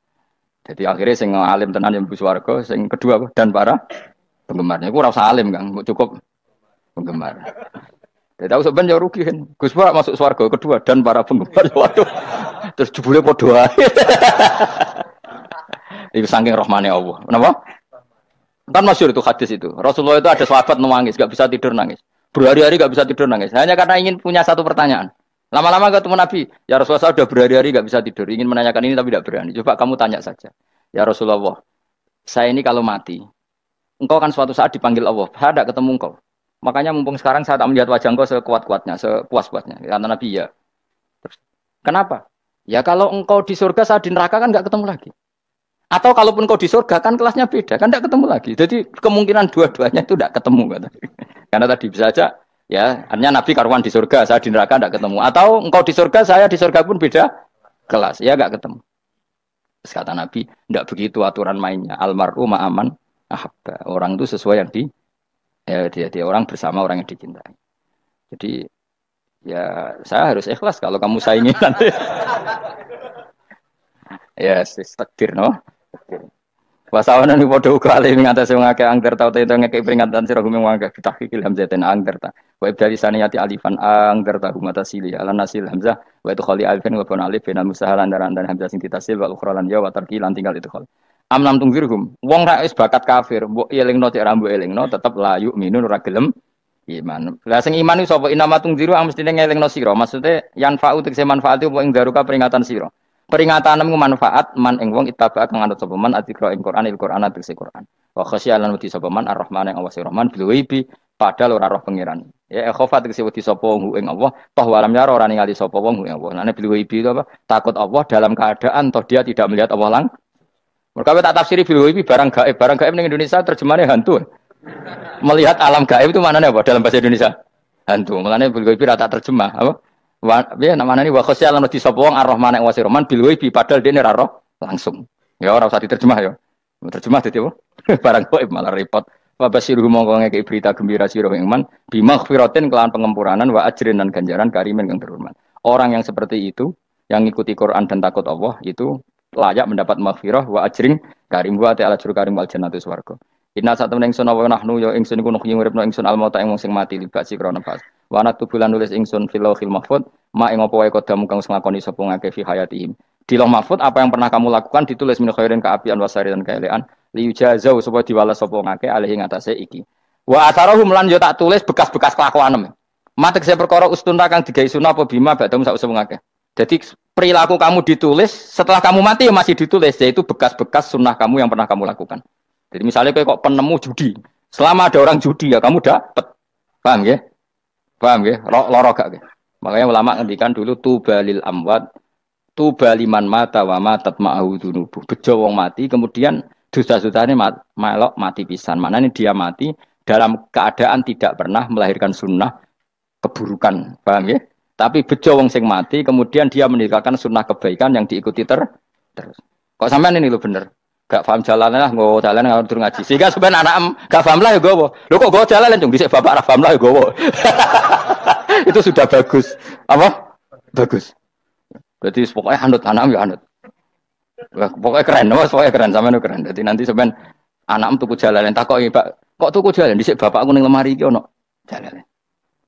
Jadi akhirnya sing alim tenan yang bus warga, sing kedua dan para penggemarnya. Aku rasa alim Kang, cukup penggemar. Jadi tahu sebenarnya rugi kan. Gus Pak masuk surga kedua dan para penggemar. Waduh. Terus jebule padha ae. Itu saking rahmane Allah. Kenapa? Kan masyhur itu hadis itu. Rasulullah itu ada sahabat nangis, enggak bisa tidur nangis. Berhari-hari enggak bisa tidur nangis. Hanya karena ingin punya satu pertanyaan. Lama-lama ketemu Nabi, ya Rasulullah saya sudah berhari-hari enggak bisa tidur, ingin menanyakan ini tapi tidak berani. Coba kamu tanya saja. Ya Rasulullah, saya ini kalau mati, engkau kan suatu saat dipanggil Allah, saya tidak ketemu engkau. Makanya mumpung sekarang saya tak melihat wajah engkau sekuat-kuatnya, sepuas-puasnya. Kata Nabi ya. Terus, kenapa? Ya kalau engkau di surga, saya di neraka kan enggak ketemu lagi. Atau kalaupun engkau di surga kan kelasnya beda, kan enggak ketemu lagi. Jadi kemungkinan dua-duanya itu enggak ketemu. Kata. Karena tadi bisa saja. Ya, artinya Nabi karuan di surga, saya di neraka tidak ketemu. Atau engkau di surga, saya di surga pun beda kelas, ya enggak ketemu. Terus kata Nabi, tidak begitu aturan mainnya. Almar'u ma'aman ahabba. Orang itu sesuai yang dia orang bersama orang yang dicintai. Jadi ya saya harus ikhlas kalau kamu saingi nanti. Ya, takdir no. Wasawana ni podo uga alim ngatasi ngake angker tau itu ngeke peringatan sira gumeng wangke bitahqiqil hamzatain angker ta wa ibdali saniyati alifan angker ta humatasili ala nasil hamzah wa itu khali alifan wa pun alif binal musahalan dan hamzah sing ditasil wal ukhra lan ya wa tarqi lan tinggal itu khali amlam tungzirhum wong ra wis bakat kafir mbok elingno cek rambu elingno tetep la yu'minun ora gelem iman la sing iman iku sapa inama tungziru mestine ngelingno sira maksude yan fa'u tegese manfaat apa ing daruka peringatan sira. Peringatan mu manfaat man ing wong ittaba kang anut sapa man adzikra ing Quran Quran tegese Quran. Wa khasyalan wedi sapa man Ar-Rahman ing Allah Rahman bil ghaibi padahal ora roh pangeran. Ya khofa tegese wedi sapa wong ing Allah toh walam yara ora ningali sapa wong ing Allah. Nane bil ghaibi itu apa? Takut Allah dalam keadaan toh dia tidak melihat Allah lang. Mergo tak tafsiri bil ghaibi barang gaib. Barang gaib ning Indonesia terjemahannya hantu. Melihat alam gaib itu maknanya apa dalam bahasa Indonesia? Hantu. Maknanya bil ghaibi rata terjemah apa? Ya namanya ini wakosya lan di sapa wong Ar-Rahman ing wasi Rahman bil ghaibi padahal dene ora roh langsung. Ya ora usah diterjemah ya. Terjemah dadi apa? Barang gaib malah repot. Wa basiruhu mongko ngeke berita gembira sira ing man bimaghfiratin kelawan pengempuranan wa ajrin dan ganjaran karimin kang terhormat. Orang yang seperti itu yang ngikuti Quran dan takut Allah itu layak mendapat maghfirah wa ajrin karim wa ta'ala juru karim wal jannatu swarga. Inna satamna ingsun wa nahnu ya ingsun iku nuh nguripno ingsun al mauta ing wong sing mati libasi krana pas. Wa natubulan nulis ingsun fil lauhil mahfuz ma ing apa wae kodamu kang nglakoni sapa ngake fi hayatihim. Di lauh mahfuz apa yang pernah kamu lakukan ditulis min khairin kaapian wasari dan kaelean liujazau supaya diwales sapa ngake alih ing atase iki. Wa atharahum lan yo tak tulis bekas-bekas kelakuanem. Matek saya perkara ustuna kang digawe sunah apa bima badam sak usum ngake. Jadi perilaku kamu ditulis setelah kamu mati ya masih ditulis yaitu bekas-bekas sunnah kamu yang pernah kamu lakukan. Jadi misalnya kok penemu judi, selama ada orang judi ya kamu dapat, paham ya? Paham ya? Loro gak ya? Makanya ulama ngendikan dulu tubalil amwat, tubaliman mata wa matat ma'ahu dunubuh. Bejo wong mati, kemudian dosa-dosanya melok mati pisan. Maknanya dia mati dalam keadaan tidak pernah melahirkan sunnah keburukan, paham ya? Tapi bejo wong sing mati, kemudian dia meninggalkan sunnah kebaikan yang diikuti terus. Kok sampean ini lo bener? Gak paham jalan lah, gue jalan nggak turun ngaji. Sehingga sebenarnya anak gak paham lah ya gue. Lo kok gue jalan cung, bisa bapak rafam lah ya gue. Itu sudah bagus. Apa? Bagus. Berarti pokoknya anut anak ya anut. Pokoknya keren, pokoknya keren sama itu keren. Jadi nanti sebenarnya anak tuku jalan. Tak kok pak, kok tuku jalan? Bisa bapak aku neng lemari gitu no jalan.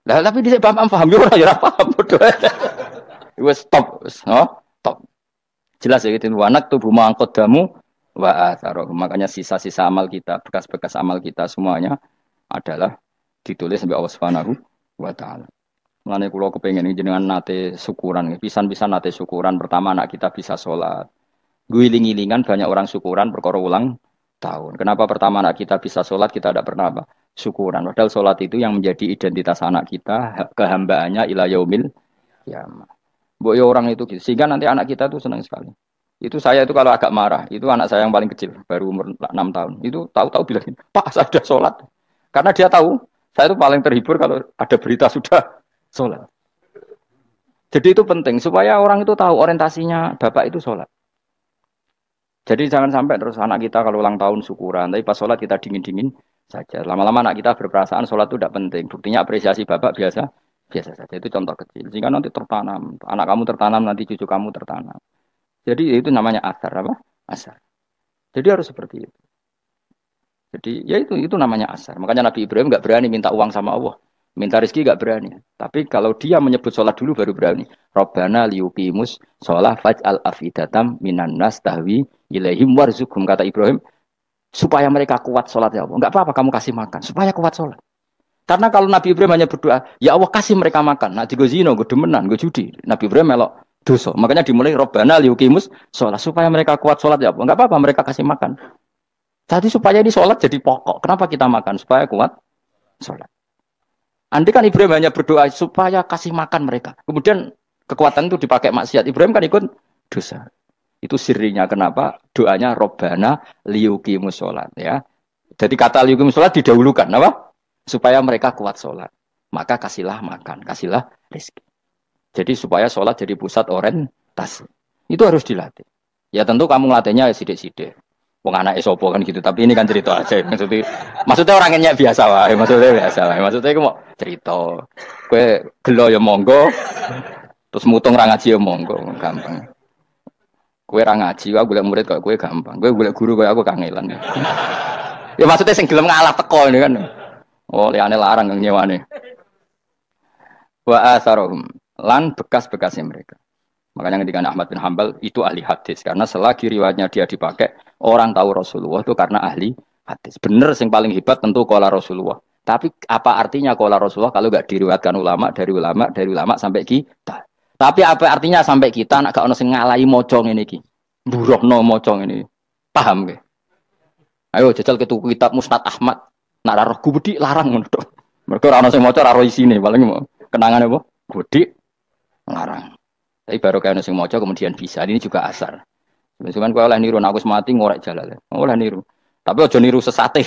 Lah tapi bisa bapak paham ya orang ya paham. Wes stop, stop. Jelas ya gitu. Anak tuh rumah angkot damu. Wa atharoh. Makanya sisa-sisa amal kita, bekas-bekas amal kita semuanya adalah ditulis sampai Allah Subhanahu wa taala. Mulane kula kepengin jenengan nate syukuran, pisan-pisan nate syukuran. Pertama anak kita bisa sholat. Guling-gilingan banyak orang syukuran perkara ulang tahun. Kenapa pertama anak kita bisa sholat, kita tidak pernah apa? Syukuran. Padahal sholat itu yang menjadi identitas anak kita, kehambaannya ila yaumil qiyamah. Mbok ya orang itu gitu. Sehingga nanti anak kita tuh senang sekali. Itu saya itu kalau agak marah, itu anak saya yang paling kecil, baru umur 6 tahun. Itu tahu-tahu bilang, Pak saya sudah sholat. Karena dia tahu, saya itu paling terhibur kalau ada berita sudah sholat. Jadi itu penting supaya orang itu tahu orientasinya bapak itu sholat. Jadi jangan sampai terus anak kita kalau ulang tahun syukuran, tapi pas sholat kita dingin-dingin saja. Lama-lama anak kita berperasaan sholat itu tidak penting. Buktinya apresiasi bapak biasa, biasa saja. Itu contoh kecil. Jika nanti tertanam, anak kamu tertanam, nanti cucu kamu tertanam. Jadi itu namanya asar apa? Asar. Jadi harus seperti itu. Jadi ya itu namanya asar. Makanya Nabi Ibrahim nggak berani minta uang sama Allah. Minta rezeki nggak berani. Tapi kalau dia menyebut sholat dulu baru berani. Robbana liyuqimus sholat faj'al afidatam minan nas tahwi ilaihim warzuqhum, kata Ibrahim, supaya mereka kuat sholat ya Allah. Enggak apa-apa kamu kasih makan supaya kuat sholat. Karena kalau Nabi Ibrahim hanya berdoa, ya Allah kasih mereka makan. Nah, gue zino, gue demenan, gue judi. Nabi Ibrahim melok dosa. Makanya dimulai Robbana liyuqimus sholat supaya mereka kuat sholat ya Allah. Enggak apa-apa mereka kasih makan. Jadi supaya ini sholat jadi pokok. Kenapa kita makan? Supaya kuat sholat. Andai kan Ibrahim hanya berdoa supaya kasih makan mereka. Kemudian kekuatan itu dipakai maksiat. Ibrahim kan ikut dosa. Itu sirinya kenapa doanya Robbana liyuqimus sholat. Ya. Jadi kata liyuqimus sholat didahulukan. Apa? Supaya mereka kuat sholat. Maka kasihlah makan. Kasihlah rezeki. Jadi supaya sholat jadi pusat orientasi. Itu harus dilatih. Ya tentu kamu ngelatihnya sidik-sidik. Wong anak esopo kan gitu, tapi ini kan cerita aja. Maksudnya orangnya biasa lah, maksudnya biasa lah. Maksudnya aku mau cerita, kue gelo ya monggo, terus mutung ra ngaji ya monggo, gampang. Kue ra ngaji, aku golek murid kok kue gampang. Kue golek guru kue aku kangelan. Ya maksudnya sing gelem ngalah teko ini kan. Oh, liane larang yang nyewane. Wa asarohum lan bekas-bekasnya mereka. Makanya ketika Ahmad bin Hambal itu ahli hadis karena selagi riwayatnya dia dipakai orang tahu Rasulullah itu karena ahli hadis. Bener yang paling hebat tentu qala Rasulullah. Tapi apa artinya qala Rasulullah kalau enggak diriwayatkan ulama dari ulama sampai kita. Tapi apa artinya sampai kita nak gak ono sing ngalahi maca ngene iki. Mburohno maca ngene. Paham nggih? Ayo jajal ke tuku kitab Musnad Ahmad. Nak ra roh gubedi larang ngono to. Mergo ora ono sing maca ra roh isine paling kenangan apa? Gudi larang. Tapi baru kayak nasi mojo kemudian bisa. Ini juga asar. Cuman kau oleh niru, aku semati ngorek jalan. Oleh niru. Tapi ojo niru sesate.